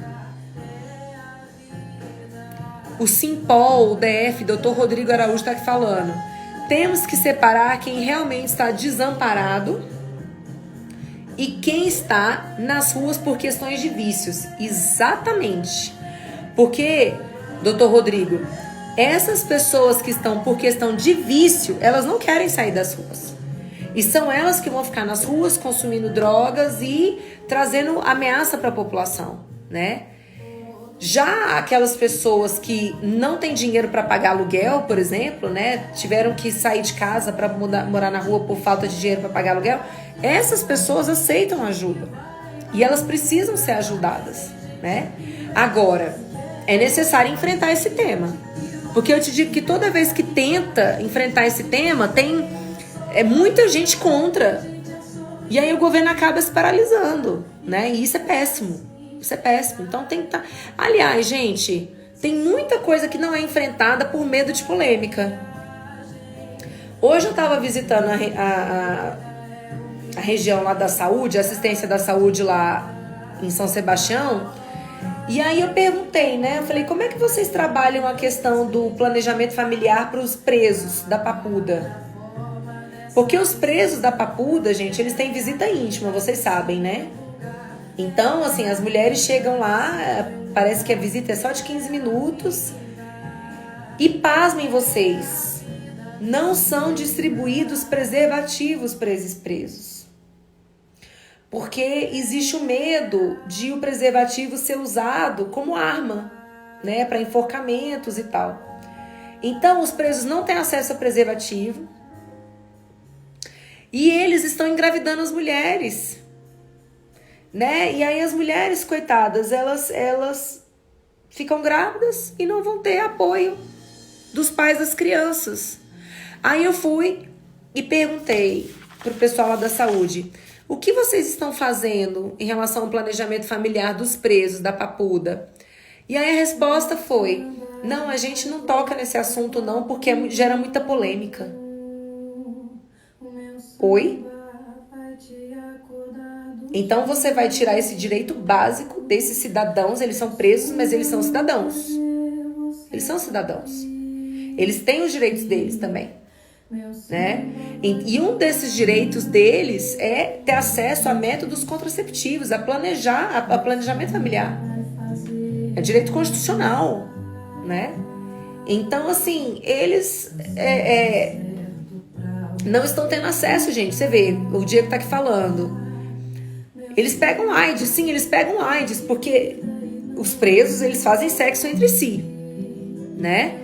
O Simpol, o DF, Dr. Rodrigo Araújo está aqui falando. Temos que separar quem realmente está desamparado e quem está nas ruas por questões de vícios. Exatamente. Porque, doutor Rodrigo, essas pessoas que estão por questão de vício, elas não querem sair das ruas. E são elas que vão ficar nas ruas consumindo drogas e trazendo ameaça para a população, né? Já aquelas pessoas que não têm dinheiro para pagar aluguel, por exemplo, né? Tiveram que sair de casa para morar na rua por falta de dinheiro para pagar aluguel. Essas pessoas aceitam ajuda. E elas precisam ser ajudadas, né? Agora, é necessário enfrentar esse tema. Porque eu te digo que toda vez que tenta enfrentar esse tema, tem muita gente contra. E aí o governo acaba se paralisando, né? E isso é péssimo. Isso é péssimo. Então tem que estar... Aliás, gente, tem muita coisa que não é enfrentada por medo de polêmica. Hoje eu estava visitando a região lá da saúde, a assistência da saúde lá em São Sebastião. E aí eu perguntei, né? Eu falei, como é que vocês trabalham a questão do planejamento familiar para os presos da Papuda? Porque os presos da Papuda, gente, eles têm visita íntima, vocês sabem, né? Então, assim, as mulheres chegam lá, parece que a visita é só de 15 minutos. E pasmem vocês, não são distribuídos preservativos para esses presos. Porque existe o medo de o preservativo ser usado como arma, né, para enforcamentos e tal. Então, os presos não têm acesso a preservativo. E eles estão engravidando as mulheres, né? E aí as mulheres, coitadas, elas ficam grávidas e não vão ter apoio dos pais das crianças. Aí eu fui e perguntei pro pessoal lá da saúde, o que vocês estão fazendo em relação ao planejamento familiar dos presos da Papuda? E aí a resposta foi, não, a gente não toca nesse assunto não, porque gera muita polêmica. Oi? Então você vai tirar esse direito básico desses cidadãos, eles são presos, mas eles são cidadãos. Eles são cidadãos. Eles têm os direitos deles também, né? E um desses direitos deles é ter acesso a métodos contraceptivos, a planejamento familiar. É direito constitucional, né? Então, assim, eles não estão tendo acesso, gente. Você vê, o Diego tá aqui falando. Eles pegam AIDS, sim, eles pegam AIDS, porque os presos, eles fazem sexo entre si, né?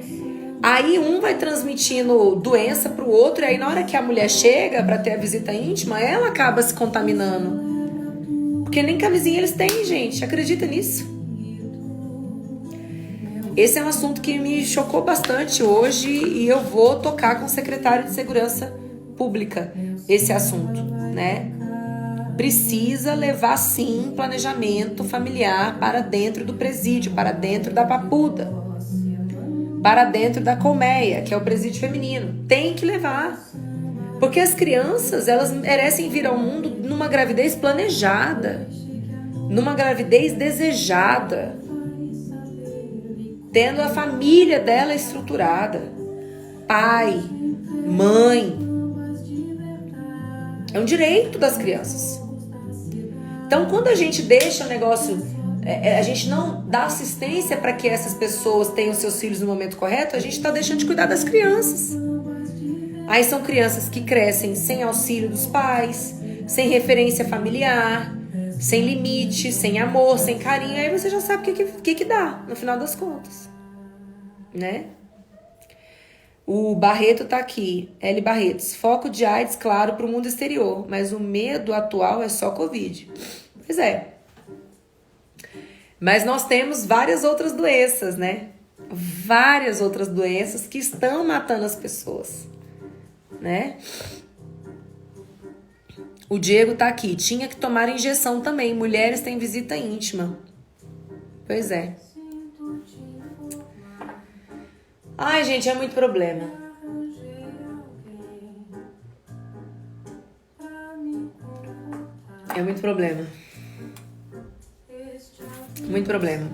Aí um vai transmitindo doença pro outro, e aí na hora que a mulher chega para ter a visita íntima, ela acaba se contaminando. Porque nem camisinha eles têm, gente, acredita nisso? Esse é um assunto que me chocou bastante hoje e eu vou tocar com o secretário de Segurança Pública esse assunto, né? Precisa levar, sim, planejamento familiar para dentro do presídio, para dentro da Papuda, para dentro da colmeia, que é o presídio feminino. Tem que levar. Porque as crianças, elas merecem vir ao mundo numa gravidez planejada, numa gravidez desejada, tendo a família dela estruturada. Pai, mãe. É um direito das crianças. Então, quando a gente deixa o negócio, a gente não dá assistência para que essas pessoas tenham seus filhos no momento correto, a gente está deixando de cuidar das crianças. Aí são crianças que crescem sem auxílio dos pais, sem referência familiar, sem limite, sem amor, sem carinho. Aí você já sabe o que dá, no final das contas, né? O Barreto tá aqui, L. Barretos. Foco de AIDS, claro, para o mundo exterior, mas o medo atual é só Covid. Pois é. Mas nós temos várias outras doenças, né? Várias outras doenças que estão matando as pessoas, né? O Diego tá aqui. Tinha que tomar injeção também. Mulheres têm visita íntima. Pois é. Ai, gente, é muito problema. É muito problema. Muito problema.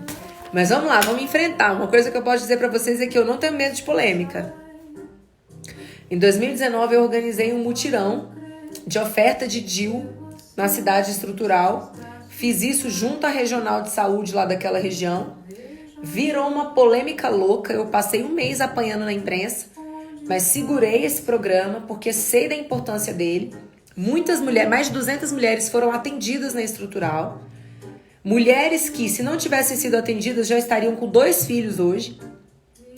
Mas vamos lá, vamos enfrentar. Uma coisa que eu posso dizer pra vocês é que eu não tenho medo de polêmica. Em 2019 eu organizei um mutirão de oferta de DIU na cidade estrutural. Fiz isso junto à regional de saúde lá daquela região. Virou uma polêmica louca. Eu passei um mês apanhando na imprensa, mas segurei esse programa porque sei da importância dele. Muitas mulheres, mais de 200 mulheres foram atendidas na estrutural. Mulheres que, se não tivessem sido atendidas, já estariam com 2 filhos hoje,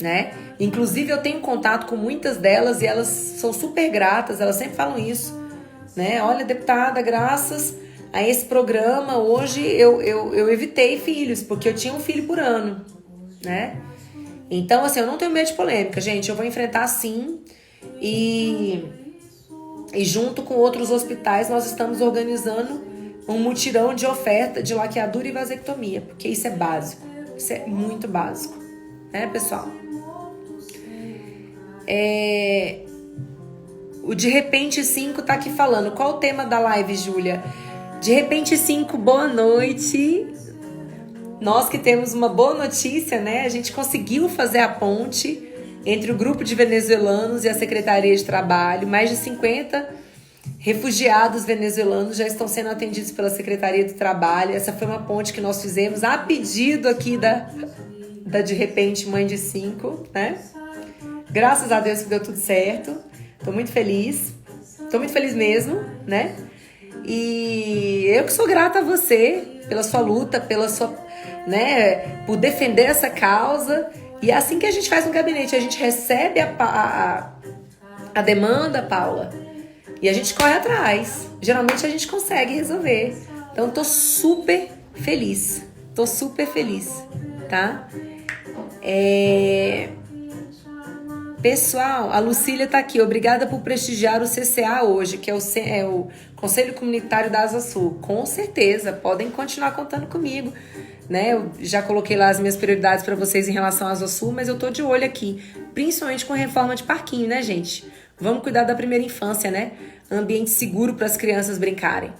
né? Inclusive, eu tenho contato com muitas delas e elas são super gratas, elas sempre falam isso, né? Olha, deputada, graças a esse programa, hoje eu evitei filhos, porque eu tinha um filho por ano, né? Então, assim, eu não tenho medo de polêmica, gente. Eu vou enfrentar sim. E junto com outros hospitais, nós estamos organizando um mutirão de oferta de laqueadura e vasectomia, porque isso é básico. Isso é muito básico, né, pessoal? O De Repente 5 tá aqui falando. Qual o tema da live, Júlia? De Repente 5, boa noite. Nós que temos uma boa notícia, né? A gente conseguiu fazer a ponte entre o grupo de venezuelanos e a Secretaria de Trabalho. Mais de 50 refugiados venezuelanos já estão sendo atendidos pela Secretaria do Trabalho. Essa foi uma ponte que nós fizemos a pedido aqui da De Repente Mãe de 5, né? Graças a Deus que deu tudo certo. Tô muito feliz. Tô muito feliz mesmo, né? E eu que sou grata a você pela sua luta, pela sua, né, por defender essa causa. E é assim que a gente faz no gabinete. A gente recebe a demanda, Paula, e a gente corre atrás. Geralmente a gente consegue resolver. Então, tô super feliz. Tô super feliz, tá? Pessoal, a Lucília tá aqui. Obrigada por prestigiar o CCA hoje, que é o Conselho Comunitário da Asa Sul. Com certeza, podem continuar contando comigo, né? Eu já coloquei lá as minhas prioridades para vocês em relação à Asa Sul, mas eu tô de olho aqui, principalmente com a reforma de parquinho, né, gente? Vamos cuidar da primeira infância, né? Ambiente seguro para as crianças brincarem.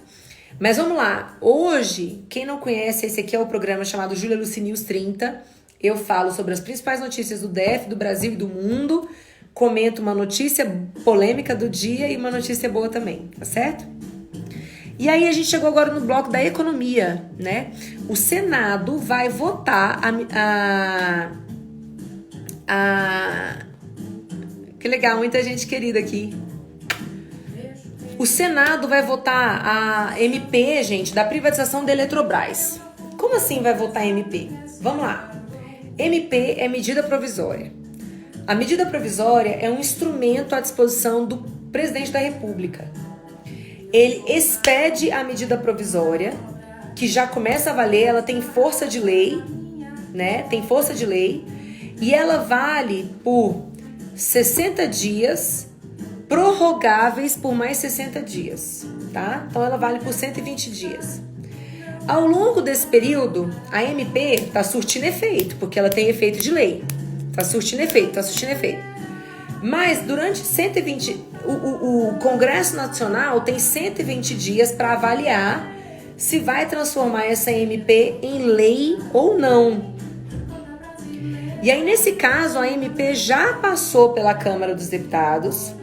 Mas vamos lá. Hoje, quem não conhece, esse aqui é o programa chamado Júlia Lucy News 30. Eu falo sobre as principais notícias do DF, do Brasil e do mundo. Comento uma notícia polêmica do dia e uma notícia boa também, tá certo? E aí a gente chegou agora no bloco da economia, né? O Senado vai votar Que legal, muita gente querida aqui. O Senado vai votar a MP, gente, da privatização da Eletrobras. Como assim vai votar MP? Vamos lá. MP é medida provisória. A medida provisória é um instrumento à disposição do presidente da República. Ele expede a medida provisória, que já começa a valer, ela tem força de lei, né? Tem força de lei, e ela vale por 60 dias, prorrogáveis por mais 60 dias, tá? Então ela vale por 120 dias. Ao longo desse período, a MP está surtindo efeito, porque ela tem efeito de lei. Está surtindo efeito. Mas durante 120... O Congresso Nacional tem 120 dias para avaliar se vai transformar essa MP em lei ou não. E aí, nesse caso, a MP já passou pela Câmara dos Deputados,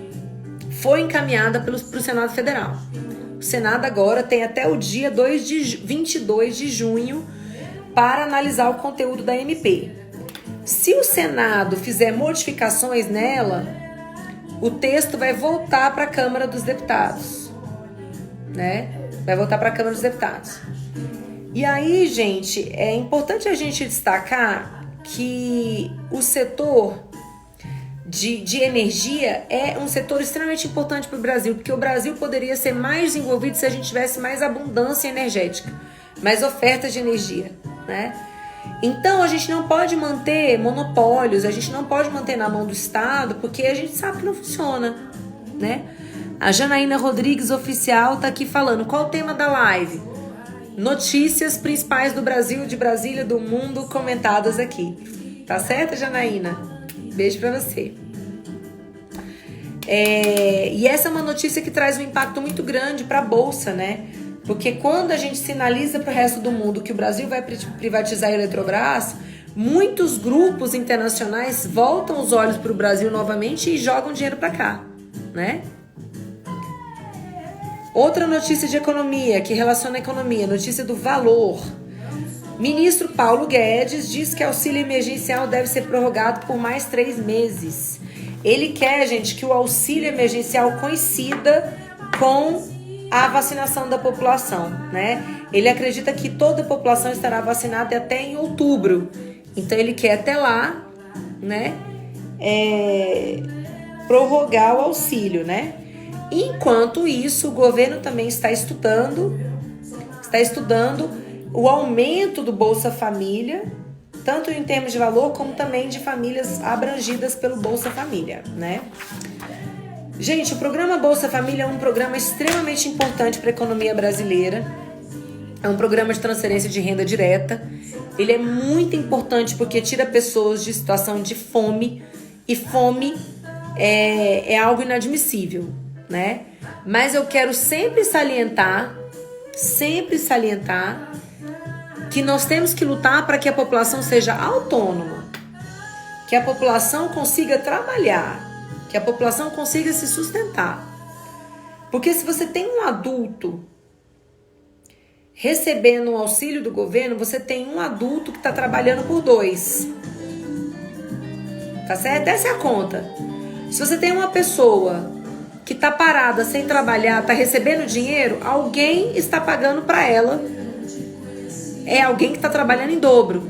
foi encaminhada para o Senado Federal. O Senado agora tem até o dia 22 de junho para analisar o conteúdo da MP. Se o Senado fizer modificações nela, o texto vai voltar para a Câmara dos Deputados, né? Vai voltar para a Câmara dos Deputados. E aí, gente, é importante a gente destacar que o setor de energia é um setor extremamente importante para o Brasil, porque o Brasil poderia ser mais desenvolvido se a gente tivesse mais abundância energética, mais oferta de energia, né? Então, a gente não pode manter monopólios, a gente não pode manter na mão do Estado, porque a gente sabe que não funciona, né? A Janaína Rodrigues, oficial, tá aqui falando. Qual o tema da live? Notícias principais do Brasil, de Brasília, do mundo, comentadas aqui. Tá certo, Janaína? Beijo pra você. E essa é uma notícia que traz um impacto muito grande para a Bolsa, né? Porque quando a gente sinaliza para o resto do mundo que o Brasil vai privatizar a Eletrobras, muitos grupos internacionais voltam os olhos para o Brasil novamente e jogam dinheiro para cá, né? Outra notícia de economia, que relaciona a economia, notícia do Valor. Ministro Paulo Guedes diz que auxílio emergencial deve ser prorrogado por mais 3 meses. Ele quer, gente, que o auxílio emergencial coincida com a vacinação da população, né? Ele acredita que toda a população estará vacinada até em outubro. Então, ele quer até lá, né, prorrogar o auxílio, né? Enquanto isso, o governo também está estudando o aumento do Bolsa Família, tanto em termos de valor, como também de famílias abrangidas pelo Bolsa Família, né? Gente, o programa Bolsa Família é um programa extremamente importante para a economia brasileira. É um programa de transferência de renda direta. Ele é muito importante porque tira pessoas de situação de fome, e fome é algo inadmissível, né? Mas eu quero sempre salientar que nós temos que lutar para que a população seja autônoma, que a população consiga trabalhar, que a população consiga se sustentar. Porque se você tem um adulto recebendo um auxílio do governo, você tem um adulto que está trabalhando por 2. Tá certo? Essa é a conta. Se você tem uma pessoa que está parada, sem trabalhar, está recebendo dinheiro, alguém está pagando para ela. É alguém que está trabalhando em dobro,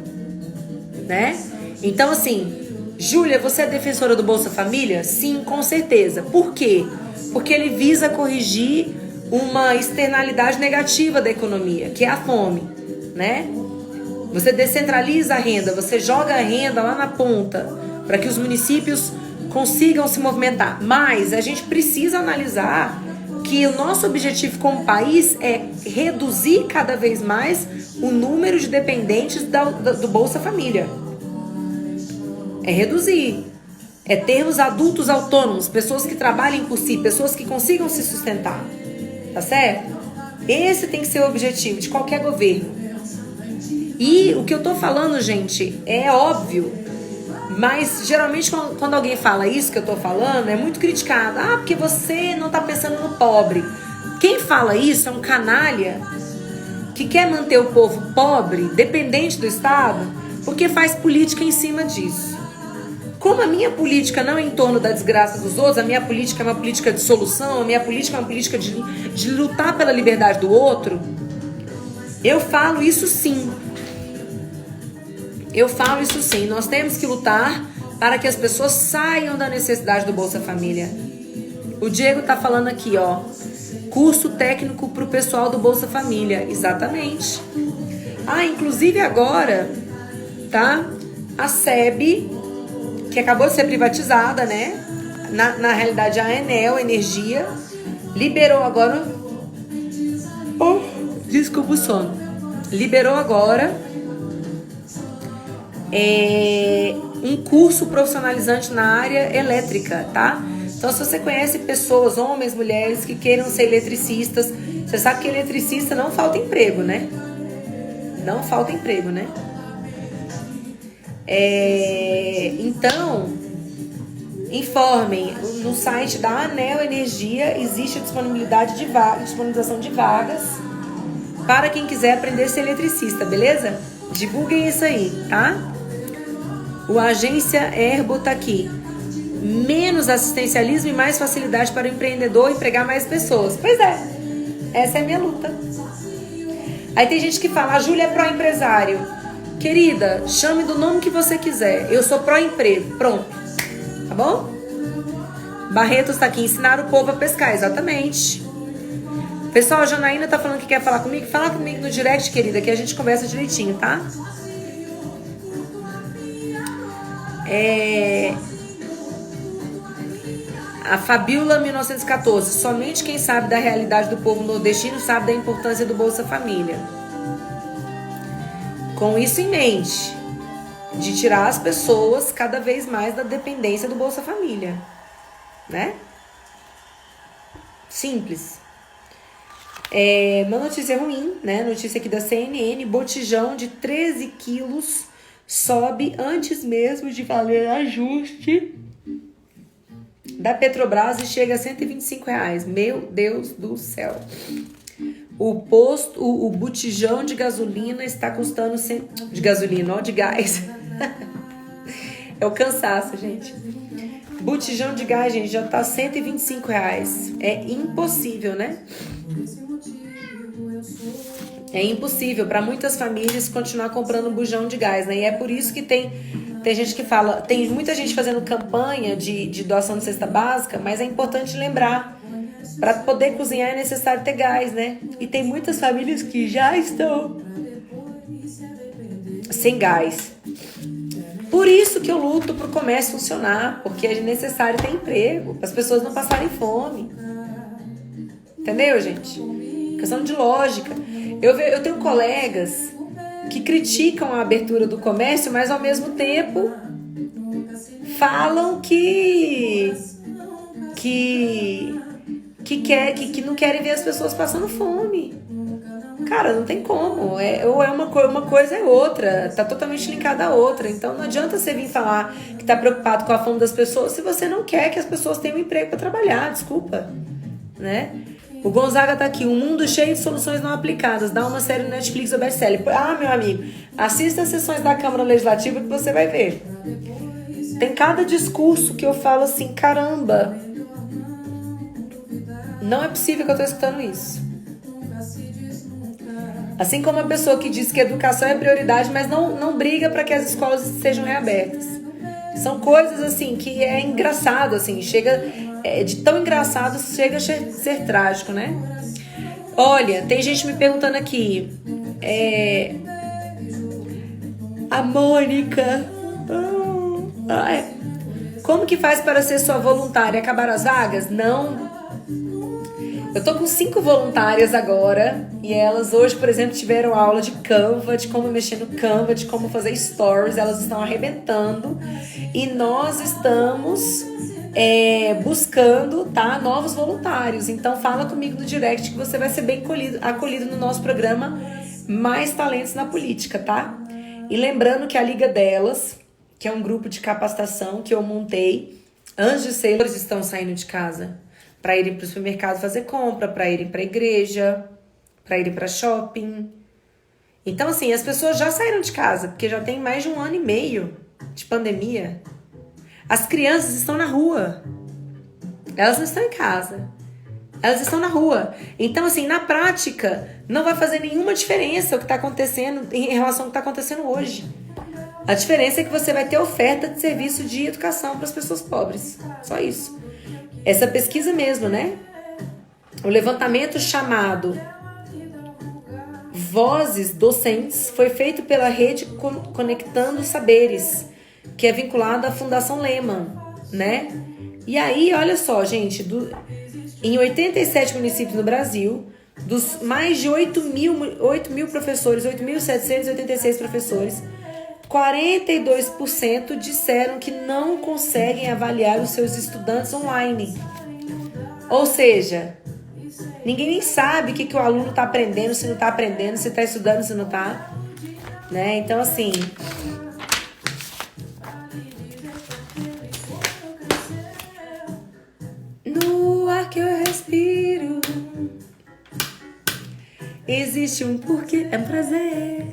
né? Então, assim, Júlia, você é defensora do Bolsa Família? Sim, com certeza. Por quê? Porque ele visa corrigir uma externalidade negativa da economia, que é a fome, né? Você descentraliza a renda, você joga a renda lá na ponta para que os municípios consigam se movimentar. Mas a gente precisa analisar que o nosso objetivo como país é reduzir cada vez mais o número de dependentes do Bolsa Família. É reduzir. É termos adultos autônomos, pessoas que trabalhem por si, pessoas que consigam se sustentar. Tá certo? Esse tem que ser o objetivo de qualquer governo. E o que eu tô falando, gente, é óbvio. Mas geralmente quando alguém fala isso que eu tô falando, é muito criticado. Ah, porque você não tá pensando no pobre. Quem fala isso é um canalha que quer manter o povo pobre, dependente do Estado, porque faz política em cima disso. Como a minha política não é em torno da desgraça dos outros, a minha política é uma política de solução, a minha política é uma política de lutar pela liberdade do outro, eu falo isso sim. Eu falo isso sim. Nós temos que lutar para que as pessoas saiam da necessidade do Bolsa Família. O Diego tá falando aqui, ó. Curso técnico para o pessoal do Bolsa Família. Exatamente. Ah, inclusive agora, tá? A SEB, que acabou de ser privatizada, né? Na realidade, a Enel Energia liberou agora... Oh, desculpa o sono. Liberou agora um curso profissionalizante na área elétrica, tá? Então, se você conhece pessoas, homens, mulheres, que queiram ser eletricistas, você sabe que eletricista não falta emprego, né? Não falta emprego, né? Então, informem. No site da Anel Energia existe a disponibilização de vagas para quem quiser aprender a ser eletricista, beleza? Divulguem isso aí, tá? O Agência Herbo tá aqui. Menos assistencialismo e mais facilidade para o empreendedor empregar mais pessoas. Pois é, essa é a minha luta. Aí tem gente que fala, a Júlia é pró-empresário. Querida, chame do nome que você quiser. Eu sou pró-emprego. Pronto. Tá bom? Barretos tá aqui. Ensinar o povo a pescar. Exatamente. Pessoal, a Janaína tá falando que quer falar comigo. Fala comigo no direct, querida, que a gente conversa direitinho, tá? A Fabiola 1914. Somente quem sabe da realidade do povo nordestino sabe da importância do Bolsa Família. Com isso em mente, de tirar as pessoas cada vez mais da dependência do Bolsa Família, né? Simples. Uma notícia ruim, né? Notícia aqui da CNN: botijão de 13 quilos sobe antes mesmo de valer ajuste da Petrobras e chega a R$125. Meu Deus do céu. O botijão de gasolina está custando... De gasolina, ó, de gás. É o cansaço, gente. Botijão de gás, gente, já tá R$125. É impossível, né? É impossível para muitas famílias continuar comprando bujão de gás, né? E é por isso que tem gente que fala... Tem muita gente fazendo campanha de doação de cesta básica, mas é importante lembrar: para poder cozinhar é necessário ter gás, né? E tem muitas famílias que já estão sem gás. Por isso que eu luto pro comércio funcionar, porque é necessário ter emprego, para as pessoas não passarem fome. Entendeu, gente? Questão de lógica. Eu tenho colegas que criticam a abertura do comércio, mas ao mesmo tempo falam que não querem ver as pessoas passando fome. Cara, não tem como. Ou é uma coisa é outra. Tá totalmente linkada à outra. Então não adianta você vir falar que tá preocupado com a fome das pessoas se você não quer que as pessoas tenham um emprego para trabalhar. Desculpa, né? O Gonzaga tá aqui: um mundo cheio de soluções não aplicadas. Dá uma série no Netflix ou best-seller. Ah, meu amigo, assista as sessões da Câmara Legislativa que você vai ver. Tem cada discurso que eu falo assim: caramba, não é possível que eu tô escutando isso. Assim como a pessoa que diz que a educação é prioridade, mas não briga para que as escolas sejam reabertas. São coisas assim que é engraçado, assim, de tão engraçado chega a ser trágico, né? Olha, tem gente me perguntando aqui, a Mônica, como que faz para ser sua voluntária? Acabaram as vagas? Não. Eu tô com 5 voluntárias agora, e elas hoje, por exemplo, tiveram aula de Canva, de como mexer no Canva, de como fazer stories. Elas estão arrebentando e nós estamos buscando, tá, novos voluntários. Então fala comigo no direct que você vai ser bem acolhido no nosso programa Mais Talentos na Política, tá? E lembrando que a Liga Delas, que é um grupo de capacitação que eu montei antes de ser, eles estão saindo de casa para irem para o supermercado fazer compra, para irem para a igreja, para irem para shopping. Então, assim, as pessoas já saíram de casa, porque já tem mais de 1 ano e meio de pandemia. As crianças estão na rua. Elas não estão em casa. Elas estão na rua. Então, assim, na prática, não vai fazer nenhuma diferença o que está acontecendo em relação ao que está acontecendo hoje. A diferença é que você vai ter oferta de serviço de educação para as pessoas pobres. Só isso. Essa pesquisa mesmo, né? O levantamento chamado Vozes Docentes foi feito pela rede Conectando Saberes, que é vinculada à Fundação Lehman, né? E aí, olha só, gente, em 87 municípios no Brasil, dos mais de 8 mil professores, 8.786 professores, 42% disseram que não conseguem avaliar os seus estudantes online. Ou seja, ninguém nem sabe o que o aluno está aprendendo, se não está aprendendo, se está estudando, se não está, né? Então, assim, no ar que eu respiro existe um porquê, é um prazer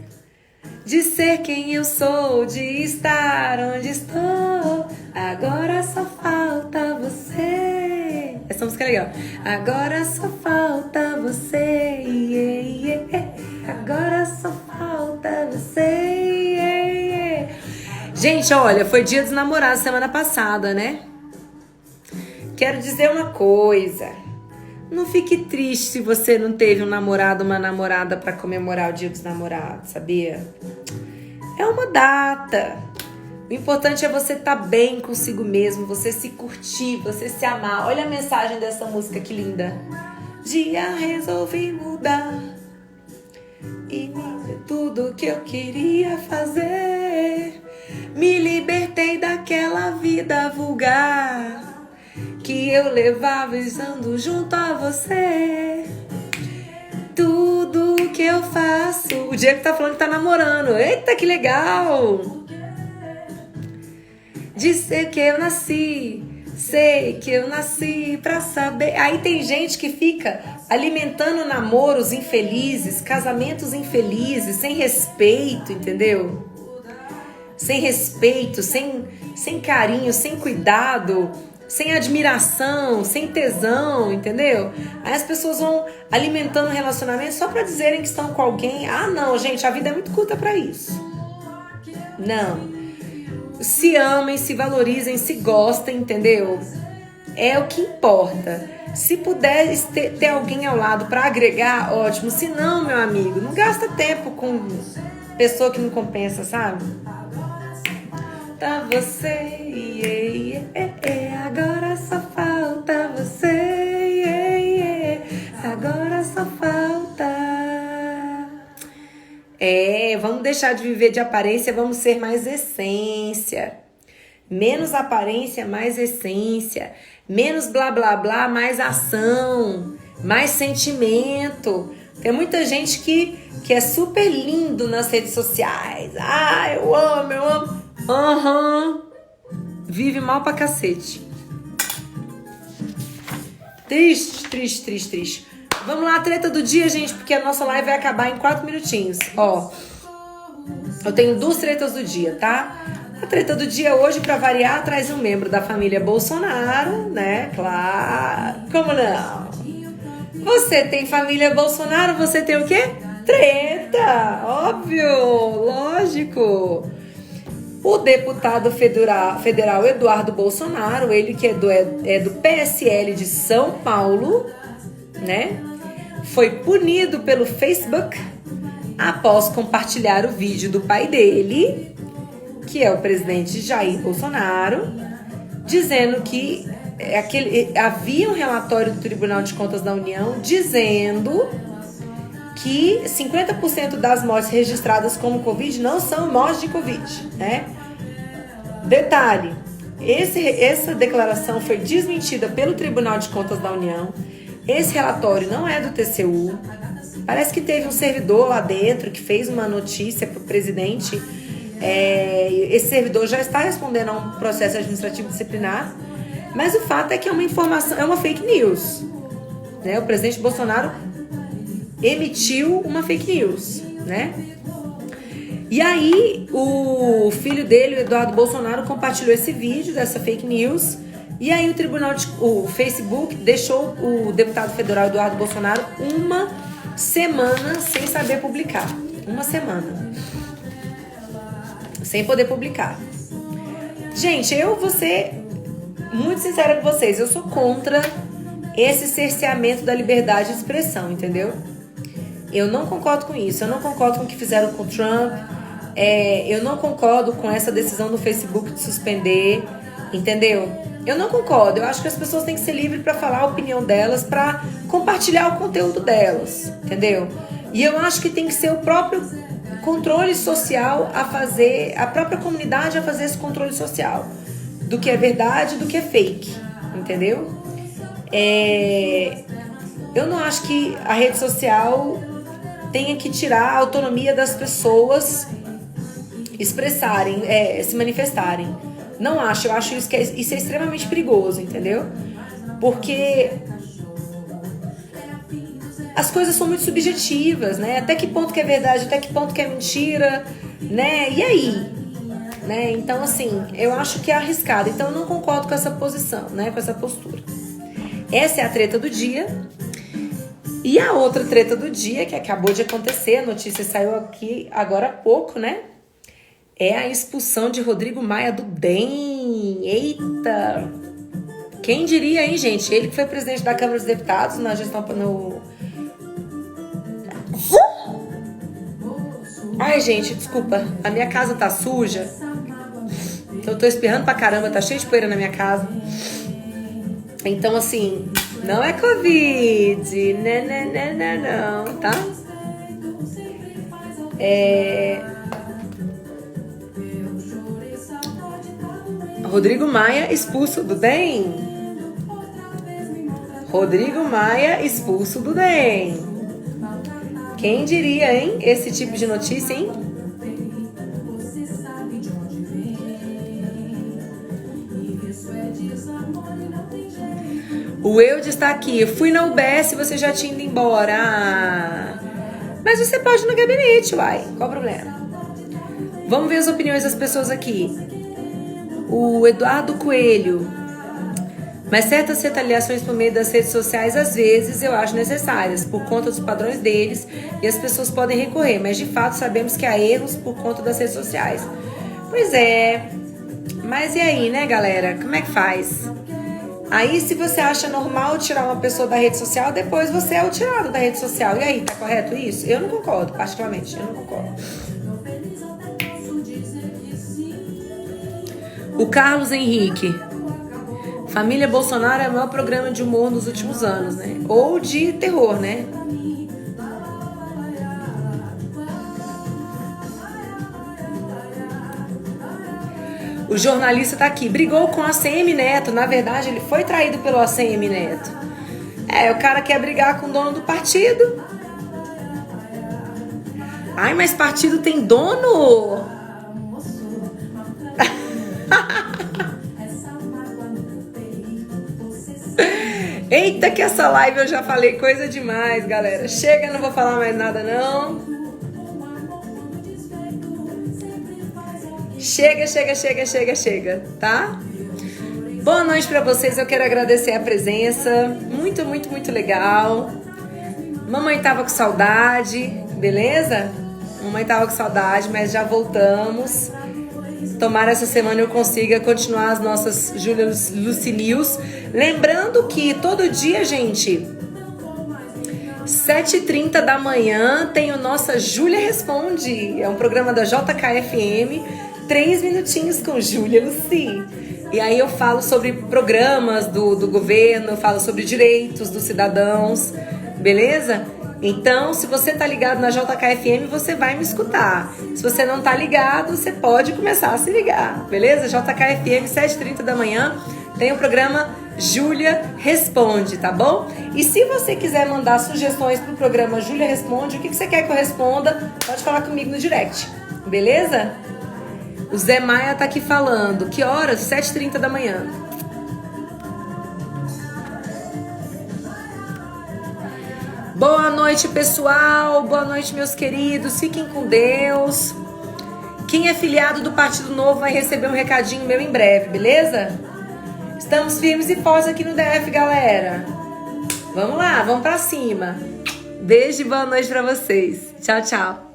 de ser quem eu sou, de estar onde estou. Agora só falta você. Essa música é legal. Agora só falta você. Yeah, yeah. Agora só falta você. Yeah, yeah. Gente, olha, foi Dia dos Namorados semana passada, né? Quero dizer uma coisa. Não fique triste se você não teve um namorado, uma namorada para comemorar o Dia dos Namorados, sabia? É uma data. O importante é você estar bem consigo mesmo, você se curtir, você se amar. Olha a mensagem dessa música, que linda. Dia resolvi mudar e tudo que eu queria fazer. Me libertei daquela vida vulgar que eu levava estando junto a você. Tudo que eu faço. O Diego tá falando que tá namorando. Eita, que legal! Dizer que eu nasci, sei que eu nasci pra saber. Aí tem gente que fica alimentando namoros infelizes, casamentos infelizes, sem respeito, entendeu? Sem respeito, sem carinho, sem cuidado, sem admiração, sem tesão, entendeu? Aí as pessoas vão alimentando um relacionamento só pra dizerem que estão com alguém. Ah, não, gente, a vida é muito curta pra isso. Não. Se amem, se valorizem, se gostem, entendeu? É o que importa. Se puder ter alguém ao lado pra agregar, ótimo. Se não, meu amigo, não gasta tempo com pessoa que não compensa, sabe? Tá você, agora só falta você, agora só falta. Vamos deixar de viver de aparência, vamos ser mais essência. Menos aparência, mais essência. Menos blá blá blá, mais ação, mais sentimento. Tem muita gente que é super lindo nas redes sociais. Ah, eu amo. Vive mal pra cacete. Triste. Vamos lá, a treta do dia, gente, porque a nossa live vai acabar em 4 minutinhos. Ó, eu tenho 2 tretas do dia, tá? A treta do dia hoje, pra variar, traz um membro da família Bolsonaro, né? Claro, como não? Você tem família Bolsonaro, você tem o quê? Treta, óbvio, lógico. O deputado federal Eduardo Bolsonaro, ele que é do PSL de São Paulo, né? Foi punido pelo Facebook após compartilhar o vídeo do pai dele, que é o presidente Jair Bolsonaro, dizendo que havia um relatório do Tribunal de Contas da União dizendo que 50% das mortes registradas como Covid não são mortes de Covid, né? Detalhe, essa declaração foi desmentida pelo Tribunal de Contas da União. Esse relatório não é do TCU. Parece que teve um servidor lá dentro que fez uma notícia para o presidente. Esse servidor já está respondendo a um processo administrativo disciplinar. Mas o fato é que é uma informação, é uma fake news, né? O presidente Bolsonaro emitiu uma fake news, né? E aí o filho dele, o Eduardo Bolsonaro, compartilhou esse vídeo dessa fake news. E aí o Facebook deixou o deputado federal Eduardo Bolsonaro uma semana sem saber publicar. Uma semana. Sem poder publicar. Gente, eu vou ser muito sincera com vocês. Eu sou contra esse cerceamento da liberdade de expressão, entendeu? Eu não concordo com isso. Eu não concordo com o que fizeram com o Trump. Eu não concordo com essa decisão do Facebook de suspender, entendeu? Eu não concordo. Eu acho que as pessoas têm que ser livres para falar a opinião delas, para compartilhar o conteúdo delas, entendeu? E eu acho que tem que ser o próprio controle social a fazer, a própria comunidade a fazer esse controle social do que é verdade e do que é fake, entendeu? Eu não acho que a rede social tenha que tirar a autonomia das pessoas expressarem, se manifestarem. Não acho, eu acho isso é extremamente perigoso, entendeu? Porque as coisas são muito subjetivas, né? Até que ponto que é verdade, até que ponto que é mentira, né? E aí? Né? Então, assim, eu acho que é arriscado. Então, eu não concordo com essa posição, né? Com essa postura. Essa é a treta do dia. E a outra treta do dia, que acabou de acontecer, a notícia saiu aqui agora há pouco, né? É a expulsão de Rodrigo Maia do DEM. Eita! Quem diria, hein, gente? Ele que foi presidente da Câmara dos Deputados na gestão... Ai, gente, desculpa. A minha casa tá suja. Eu tô espirrando pra caramba, tá cheio de poeira na minha casa. Então, assim, não é Covid. Não, tá? Rodrigo Maia expulso do DEM. Rodrigo Maia expulso do DEM. Quem diria, hein? Esse tipo de notícia, hein? O Eudes está aqui. Fui na UBS e você já tinha ido embora. Ah, mas você pode ir no gabinete, uai. Qual o problema? Vamos ver as opiniões das pessoas aqui. O Eduardo Coelho. Mas certas retaliações por meio das redes sociais, às vezes, eu acho necessárias, por conta dos padrões deles, e as pessoas podem recorrer. Mas, de fato, sabemos que há erros por conta das redes sociais. Pois é. Mas e aí, né, galera? Como é que faz? Aí, se você acha normal tirar uma pessoa da rede social, depois você é o tirado da rede social. E aí, tá correto isso? Eu não concordo, particularmente. Eu não concordo. O Carlos Henrique. Família Bolsonaro é o maior programa de humor nos últimos anos, né? Ou de terror, né? O jornalista tá aqui. Brigou com a ACM Neto. Na verdade, ele foi traído pelo ACM Neto. É, o cara quer brigar com o dono do partido. Ai, mas partido tem dono? Eita, que essa live eu já falei coisa demais, galera. Chega, não vou falar mais nada, não. Chega, tá? Boa noite pra vocês, eu quero agradecer a presença. Muito, muito, muito legal. Mamãe tava com saudade, beleza? Mamãe tava com saudade, mas já voltamos. Tomara essa semana eu consiga continuar as nossas Júlia Lucy News. Lembrando que todo dia, gente, 7h30 da manhã tem o Nossa Júlia Responde. É um programa da JKFM, 3 minutinhos com Júlia Lucy. E aí eu falo sobre programas do governo, eu falo sobre direitos dos cidadãos, beleza? Então, se você tá ligado na JKFM, você vai me escutar. Se você não tá ligado, você pode começar a se ligar, beleza? JKFM, 7h30 da manhã, tem o programa Júlia Responde, tá bom? E se você quiser mandar sugestões pro programa Júlia Responde, o que você quer que eu responda, pode falar comigo no direct, beleza? O Zé Maia tá aqui falando. Que horas? 7h30 da manhã. Boa noite, pessoal. Boa noite, meus queridos. Fiquem com Deus. Quem é filiado do Partido Novo vai receber um recadinho meu em breve, beleza? Estamos firmes e fortes aqui no DF, galera. Vamos lá, vamos pra cima. Beijo e boa noite pra vocês. Tchau, tchau.